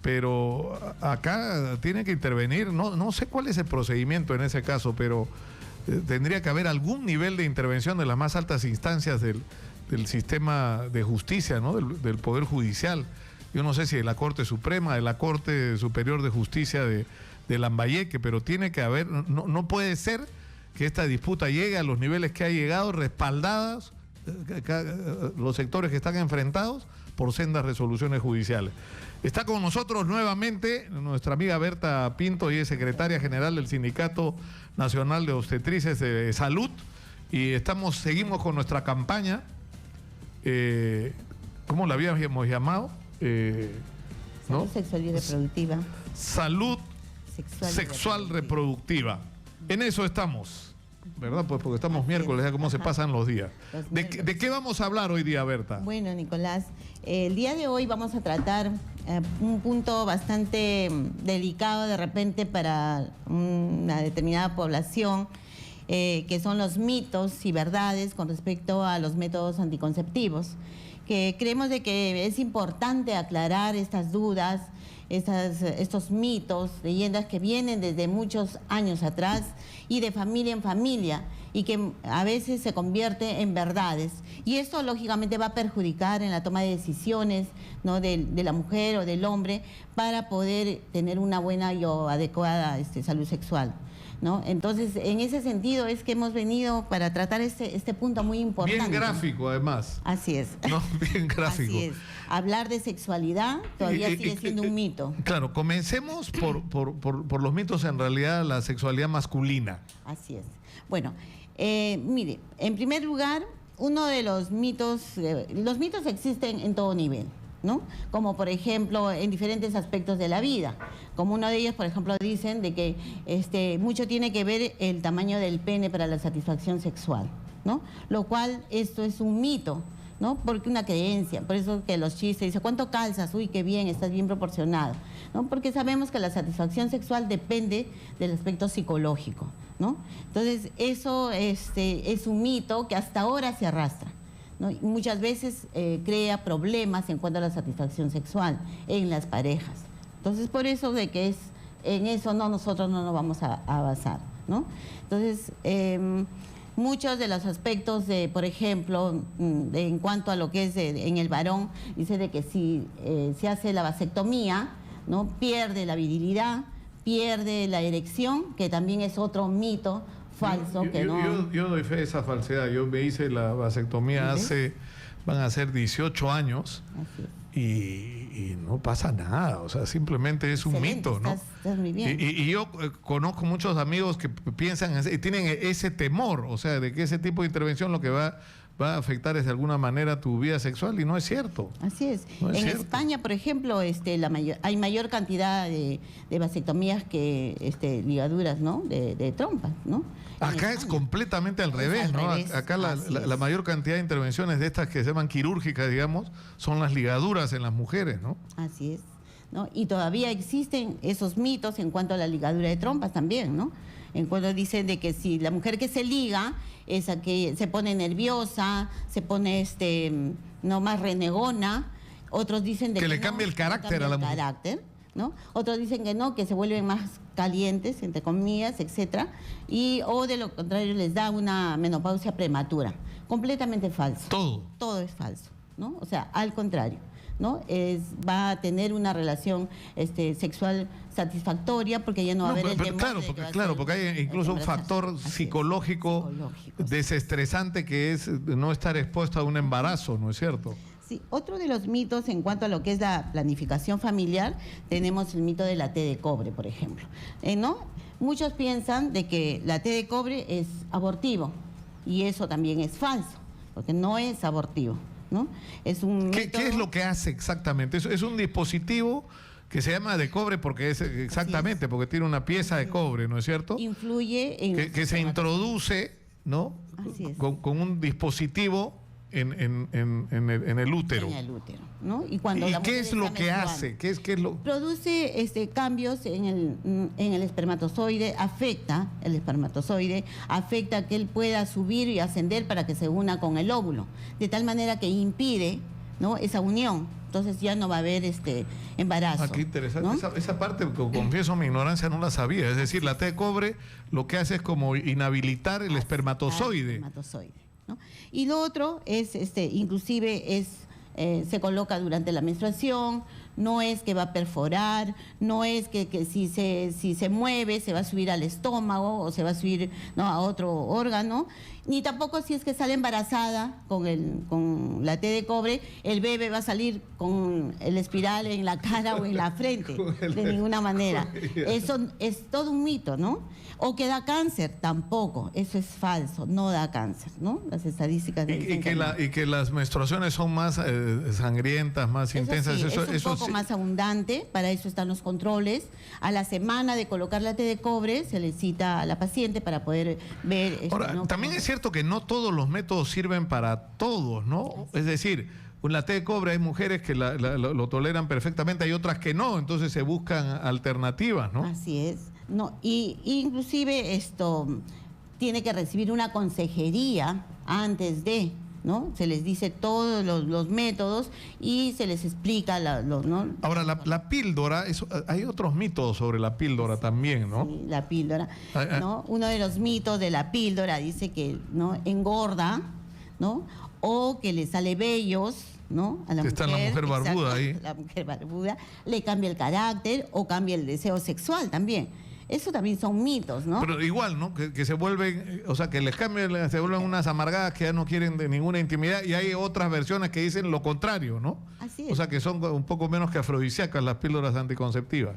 Pero acá tiene que intervenir, no sé cuál es el procedimiento en ese caso, pero tendría que haber algún nivel de intervención de las más altas instancias del sistema de justicia, ¿no? Del Poder Judicial. Yo no sé si de la Corte Suprema, de la Corte Superior de Justicia de Lambayeque, pero tiene que haber, no puede ser que esta disputa llegue a los niveles que ha llegado, respaldadas los sectores que están enfrentados por sendas resoluciones judiciales. Está con nosotros nuevamente nuestra amiga Berta Pinto, y es secretaria general del Sindicato Nacional de Obstetrices de Salud, y seguimos con nuestra campaña, ¿cómo la habíamos llamado? Salud sexual y reproductiva. Salud sexual reproductiva. En eso estamos, ¿verdad? Pues porque estamos miércoles, ya cómo se pasan los días. ¿De qué vamos a hablar hoy día, Berta? Bueno, Nicolás, el día de hoy vamos a tratar un punto bastante delicado de repente para una determinada población, que son los mitos y verdades con respecto a los métodos anticonceptivos, que creemos de que es importante aclarar estas dudas, estos mitos, leyendas que vienen desde muchos años atrás y de familia en familia, y que a veces se convierte en verdades. Y esto lógicamente va a perjudicar en la toma de decisiones, ¿no? de la mujer o del hombre para poder tener una buena y adecuada salud sexual, ¿no? Entonces, en ese sentido es que hemos venido para tratar este punto muy importante. Bien gráfico, además. Así es. No, bien gráfico. Así es. Hablar de sexualidad todavía sigue siendo un mito. Claro, comencemos por los mitos, en realidad, la sexualidad masculina. Así es. Bueno, mire, en primer lugar, uno de los mitos existen en todo nivel, ¿no? Como por ejemplo en diferentes aspectos de la vida. Como uno de ellos, por ejemplo, dicen de que mucho tiene que ver el tamaño del pene para la satisfacción sexual, ¿no? Lo cual esto es un mito, ¿no? Porque una creencia, por eso que los chistes dicen, ¿cuánto calzas? Uy, qué bien, estás bien proporcionado, ¿no? Porque sabemos que la satisfacción sexual depende del aspecto psicológico, ¿no? Entonces, eso es un mito que hasta ahora se arrastra, ¿no? Y muchas veces crea problemas en cuanto a la satisfacción sexual en las parejas. Entonces, por eso de que en eso nosotros no nos vamos a basar, ¿no? Entonces, muchos de los aspectos por ejemplo, en cuanto a lo que es en el varón, dice de que si se hace la vasectomía, ¿no? Pierde la virilidad, pierde la erección, que también es otro mito falso. Yo doy fe de esa falsedad. Yo me hice la vasectomía van a ser 18 años y no pasa nada, o sea, simplemente es un mito, ¿no? Estás muy bien. Y yo conozco muchos amigos que piensan y tienen ese temor, o sea, de que ese tipo de intervención lo que va va a afectar de alguna manera tu vida sexual, y no es cierto. Así es. No es en cierto. España, por ejemplo, hay mayor cantidad de vasectomías que ligaduras, ¿no? de trompas, ¿no? Acá es completamente al revés, al ¿no? revés, Acá así la mayor cantidad de intervenciones de estas que se llaman quirúrgicas, digamos, son las ligaduras en las mujeres, ¿no? Así es, ¿no? Y todavía existen esos mitos en cuanto a la ligadura de trompas también, ¿no? En cuanto dicen de que si la mujer que se liga es a que se pone nerviosa, se pone no más renegona, otros dicen de que le no, cambia el carácter a la mujer. ¿no? Otros dicen que no, que se vuelven más calientes, entre comillas, etcétera, o de lo contrario les da una menopausia prematura. Completamente falso. Todo es falso, ¿no? O sea, al contrario, ¿no? Va a tener una relación sexual satisfactoria porque ya no va a haber el temor porque hay incluso un factor psicológico desestresante que es no estar expuesto a un embarazo, ¿no es cierto? Sí, otro de los mitos en cuanto a lo que es la planificación familiar, tenemos el mito de la T de cobre, por ejemplo, ¿no? Muchos piensan de que la T de cobre es abortivo, y eso también es falso, porque no es abortivo, ¿no? Es un ¿Qué es lo que hace exactamente? Es un dispositivo que se llama de cobre porque es exactamente, porque tiene una pieza de cobre, ¿no es cierto? Influye en... Que se introduce, ¿no? Así es. Con un dispositivo en el útero. En el útero, ¿no? Y cuando ¿Y la qué mujer es lo está que menstruando, hace? ¿Qué es lo...? Produce cambios en el espermatozoide, afecta el espermatozoide, afecta que él pueda subir y ascender para que se una con el óvulo, de tal manera que impide, ¿no?, esa unión. Entonces ya no va a haber embarazo. Qué interesante. ¿no? Esa parte, confieso mi ignorancia, no la sabía. Es decir, la T de cobre lo que hace es como inhabilitar el espermatozoide. ¿no? Y lo otro es, inclusive se coloca durante la menstruación, no es que va a perforar, no es que si se mueve se va a subir al estómago o se va a subir, ¿no?, a otro órgano, ni tampoco si es que sale embarazada con la T de cobre, el bebé va a salir con el espiral en la cara o en la frente, de ninguna manera. Eso es todo un mito, ¿no? O que da cáncer, tampoco, eso es falso, no da cáncer, ¿no? Las estadísticas dicen y que las menstruaciones son más sangrientas, más intensas. Sí, es un poco más abundante, para eso están los controles. A la semana de colocar la T de cobre se le cita a la paciente para poder ver... Ahora, ¿no?, también es cierto que no todos los métodos sirven para todos, ¿no? Es decir, con la T de cobre hay mujeres que lo toleran perfectamente, hay otras que no, entonces se buscan alternativas, ¿no? Así es. No, y inclusive esto tiene que recibir una consejería antes de, ¿no? Se les dice todos los métodos y se les explica ¿no? Ahora, la píldora, hay otros mitos sobre la píldora también, ¿no? Sí, la píldora, ¿no? Uno de los mitos de la píldora dice que, ¿no?, engorda, ¿no? O que le sale vellos, ¿no? A la está mujer, la mujer barbuda ahí. La mujer barbuda le cambia el carácter o cambia el deseo sexual también. Eso también son mitos, ¿no? Pero igual, ¿no? Que se vuelven, o sea, que les cambian, se vuelven unas amargadas que ya no quieren de ninguna intimidad, y hay otras versiones que dicen lo contrario, ¿no? Así es. O sea, que son un poco menos que afrodisíacas las píldoras anticonceptivas.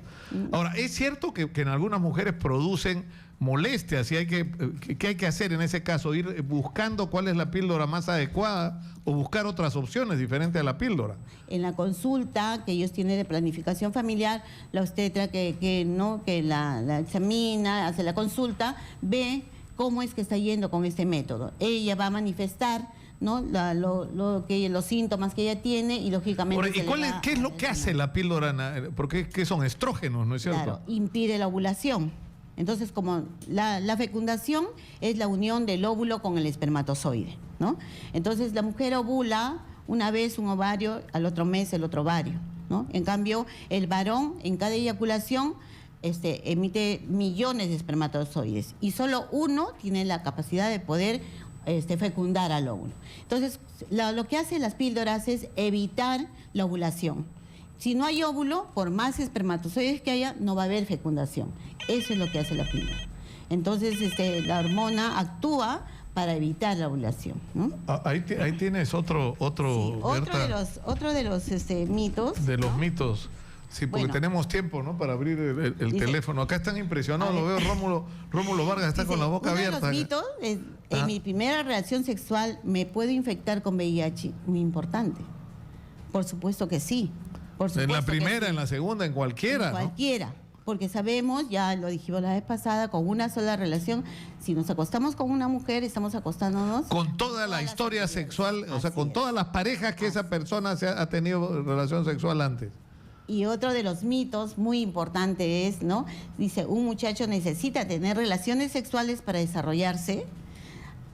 Ahora, es cierto que en algunas mujeres producen molestias, y ¿qué hay que hacer en ese caso? Ir buscando cuál es la píldora más adecuada o buscar otras opciones diferentes a la píldora. En la consulta que ellos tienen de planificación familiar, la obstetra que la examina, hace la consulta, ve cómo es que está yendo con este método. Ella va a manifestar, ¿no?, los síntomas que ella tiene, y lógicamente... ¿Qué es lo que hace la píldora? Porque ¿qué son? Estrógenos, ¿no es cierto? Claro, impide la ovulación. Entonces, como la fecundación es la unión del óvulo con el espermatozoide, ¿no? Entonces, la mujer ovula una vez un ovario, al otro mes el otro ovario, ¿no? En cambio, el varón en cada eyaculación emite millones de espermatozoides, y solo uno tiene la capacidad de poder fecundar al óvulo. Entonces, lo que hacen las píldoras es evitar la ovulación. Si no hay óvulo, por más espermatozoides que haya, no va a haber fecundación. Eso es lo que hace la píldora. Entonces, la hormona actúa para evitar la ovulación, ¿no? Ahí tienes otro de los mitos. De los mitos. Sí, porque Bueno. tenemos tiempo, ¿no? Para abrir el teléfono. Acá están impresionados, lo veo, Rómulo Vargas está con la boca abierta. Uno de los mitos es, en mi primera relación sexual, ¿me puedo infectar con VIH? Muy importante. Por supuesto que sí. Por En la supuesto que primera, sí. en la segunda, en cualquiera, En ¿no? cualquiera. Porque sabemos, ya lo dijimos la vez pasada, con una sola relación, si nos acostamos con una mujer, estamos acostándonos Con toda la historia sexual, o sea, con todas las parejas que esa persona ha tenido relación sexual antes. Y otro de los mitos muy importante es, ¿no? Dice, un muchacho necesita tener relaciones sexuales para desarrollarse.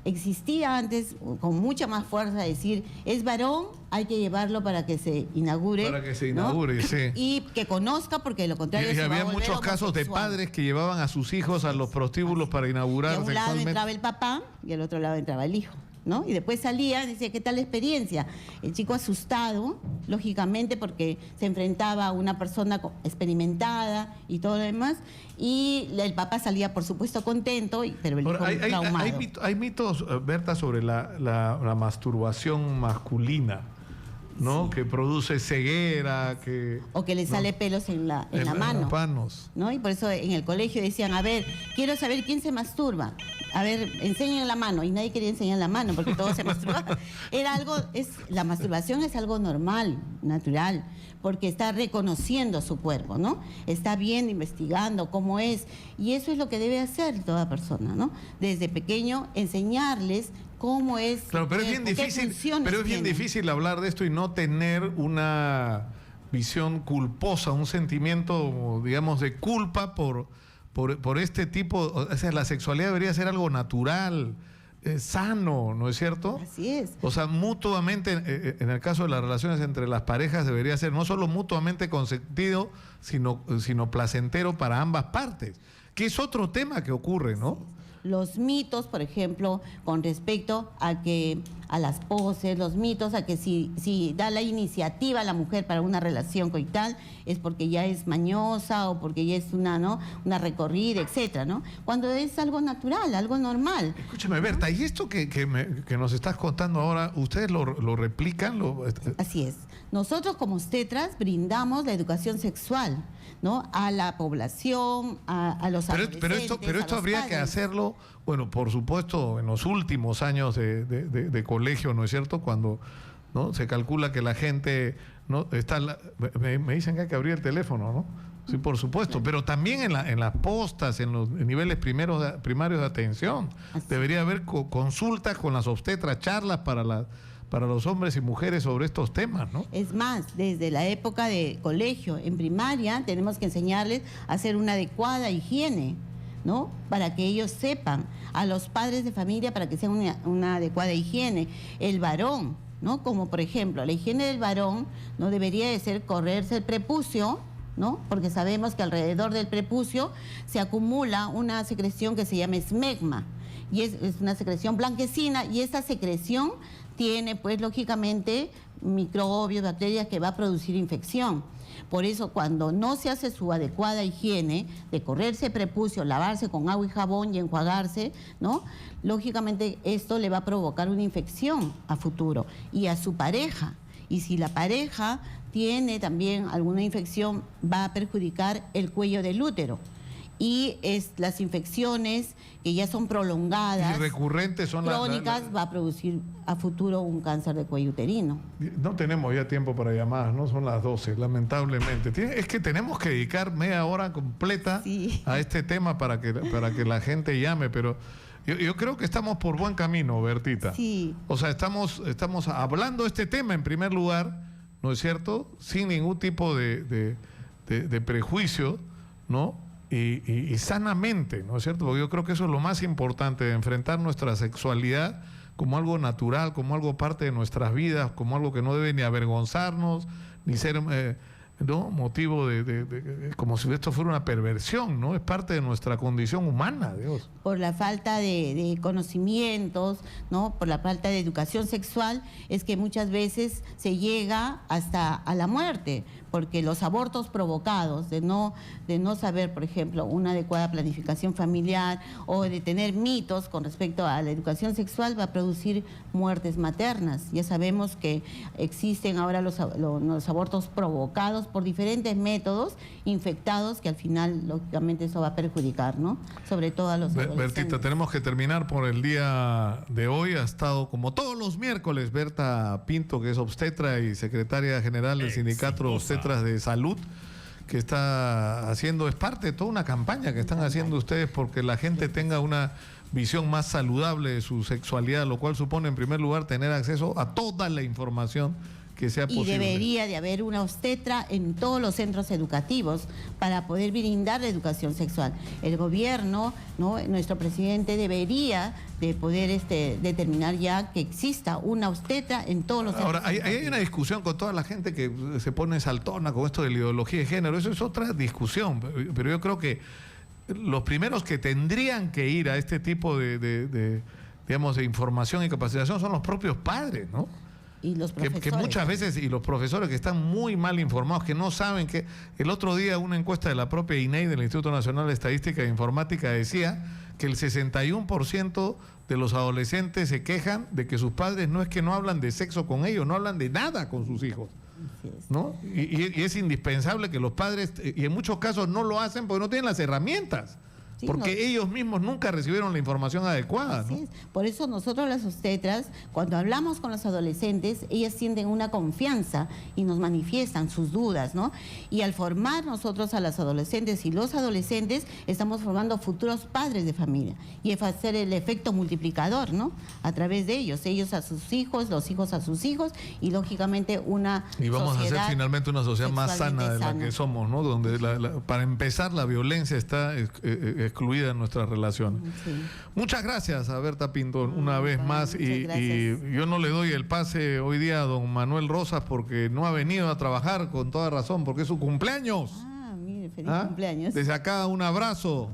Existía antes con mucha más fuerza decir, es varón, hay que llevarlo para que se inaugure. Para que se ¿no? inaugure, sí. Y que conozca, porque de lo contrario Y se va había a volver muchos casos de homosexual. padres que llevaban a sus hijos a los prostíbulos para inaugurar Y a un lado sexualmente. entraba el papá y al otro lado entraba el hijo, ¿no? Y después salía, decía, ¿qué tal la experiencia? El chico asustado, lógicamente, porque se enfrentaba a una persona experimentada y todo lo demás, y el papá salía, por supuesto, contento, pero el hijo traumado. Hay mitos, Berta, sobre la masturbación masculina, ¿no? Que produce ceguera, que... O que le sale pelos en la mano. las manos. ¿No? Y por eso en el colegio decían, a ver, quiero saber quién se masturba. A ver, enseñen la mano. Y nadie quería enseñar la mano porque todos se masturbaban. La masturbación es algo normal, natural, porque está reconociendo su cuerpo, ¿no? Está viendo, investigando cómo es. Y eso es lo que debe hacer toda persona, ¿no? Desde pequeño, enseñarles cómo es. Claro, pero es bien difícil hablar de esto y no tener una visión culposa, un sentimiento, digamos, de culpa por este tipo. O sea, la sexualidad debería ser algo natural, sano, ¿no es cierto? Así es. O sea, mutuamente, en el caso de las relaciones entre las parejas, debería ser no solo mutuamente consentido, sino placentero para ambas partes, que es otro tema que ocurre, ¿no? Los mitos, por ejemplo, con respecto a las poses, los mitos a que si da la iniciativa a la mujer para una relación coital es porque ya es mañosa o porque ya es una recorrida, etcétera, ¿no? Cuando es algo natural, algo normal. Escúchame, Berta, ¿y esto que nos estás contando ahora, ustedes lo replican? Así es. Nosotros como obstetras brindamos la educación sexual, ¿no? A la población, a los adolescentes, pero esto habría que hacerlo, bueno, por supuesto, en los últimos años de colegio, ¿no es cierto? Cuando, ¿no? Se calcula que la gente, ¿no? Me dicen que hay que abrir el teléfono, ¿no? Sí, por supuesto, pero también en las postas, en los niveles primarios de atención. Debería haber consultas con las obstetras, charlas para los hombres y mujeres sobre estos temas, ¿no? Es más, desde la época de colegio, en primaria, tenemos que enseñarles a hacer una adecuada higiene, ¿no? Para que ellos sepan, a los padres de familia para que sea una adecuada higiene. El varón, ¿no? Como por ejemplo, la higiene del varón no debería de ser correrse el prepucio, ¿no? Porque sabemos que alrededor del prepucio se acumula una secreción que se llama esmegma, y es una secreción blanquecina, y esta secreción tiene, pues, lógicamente, microbios, bacterias que va a producir infección. Por eso, cuando no se hace su adecuada higiene de correrse prepucio, lavarse con agua y jabón y enjuagarse, ¿no? Lógicamente, esto le va a provocar una infección a futuro y a su pareja. Y si la pareja tiene también alguna infección, va a perjudicar el cuello del útero. Y las infecciones que ya son prolongadas, y recurrentes, son crónicas, va a producir a futuro un cáncer de cuello uterino. No tenemos ya tiempo para llamadas, ¿no? Son las 12, lamentablemente. Es que tenemos que dedicar media hora completa a este tema para que la gente llame, pero yo creo que estamos por buen camino, Bertita. Sí. O sea, estamos hablando de este tema en primer lugar, ¿no es cierto? Sin ningún tipo de prejuicio, ¿no? Y sanamente, ¿no es cierto? Porque yo creo que eso es lo más importante, de enfrentar nuestra sexualidad como algo natural, como algo parte de nuestras vidas, como algo que no debe ni avergonzarnos, ni ser ¿no? motivo como si esto fuera una perversión, ¿no? Es parte de nuestra condición humana, Dios. Por la falta de conocimientos, ¿no? Por la falta de educación sexual, es que muchas veces se llega hasta a la muerte, porque los abortos provocados, de no saber, por ejemplo, una adecuada planificación familiar o de tener mitos con respecto a la educación sexual, va a producir muertes maternas. Ya sabemos que existen ahora los abortos provocados por diferentes métodos infectados, que al final, lógicamente, eso va a perjudicar, ¿no? Sobre todo a los adolescentes. Bertita, tenemos que terminar por el día de hoy. Ha estado, como todos los miércoles, Berta Pinto, que es obstetra y secretaria general del Sindicato de Obstetras de Salud, que está haciendo, es parte de toda una campaña que están haciendo ustedes porque la gente tenga una visión más saludable de su sexualidad, lo cual supone, en primer lugar, tener acceso a toda la información que sea posible. Y debería de haber una obstetra en todos los centros educativos para poder brindar la educación sexual. El gobierno, ¿no?, nuestro presidente debería de poder determinar ya que exista una obstetra en todos los centros educativos. Hay una discusión con toda la gente que se pone saltona con esto de la ideología de género. Eso es otra discusión, pero yo creo que los primeros que tendrían que ir a este tipo digamos, de información y capacitación son los propios padres, ¿no? Y los profesores. Que muchas veces, y los profesores que están muy mal informados, que no saben que... El otro día una encuesta de la propia INEI, del Instituto Nacional de Estadística e Informática, decía que el 61% de los adolescentes se quejan de que sus padres no es que no hablan de sexo con ellos, no hablan de nada con sus hijos, ¿no? Y es indispensable que los padres, y en muchos casos no lo hacen porque no tienen las herramientas. Sí, porque ellos mismos nunca recibieron la información adecuada, ¿no? Por eso nosotros las obstetras, cuando hablamos con los adolescentes, ellas sienten una confianza y nos manifiestan sus dudas, ¿no? Y al formar nosotros a las adolescentes y los adolescentes, estamos formando futuros padres de familia. Y es hacer el efecto multiplicador, ¿no? A través de ellos a sus hijos, los hijos a sus hijos, y lógicamente una Y vamos a hacer finalmente una sociedad más sana de la que somos, ¿no? Donde para empezar la violencia está excluida en nuestras relaciones. Sí. Muchas gracias a Berta Pinto una vez más y yo no le doy el pase hoy día a don Manuel Rosas porque no ha venido a trabajar, con toda razón, porque es su cumpleaños. Mire, feliz cumpleaños. Desde acá un abrazo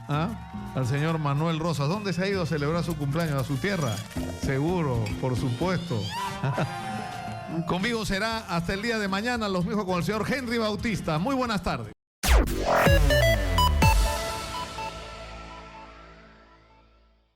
al señor Manuel Rosas. ¿Dónde se ha ido a celebrar su cumpleaños? ¿A su tierra? Seguro, por supuesto. Conmigo será hasta el día de mañana. Los mismos con el señor Henry Bautista. Muy buenas tardes.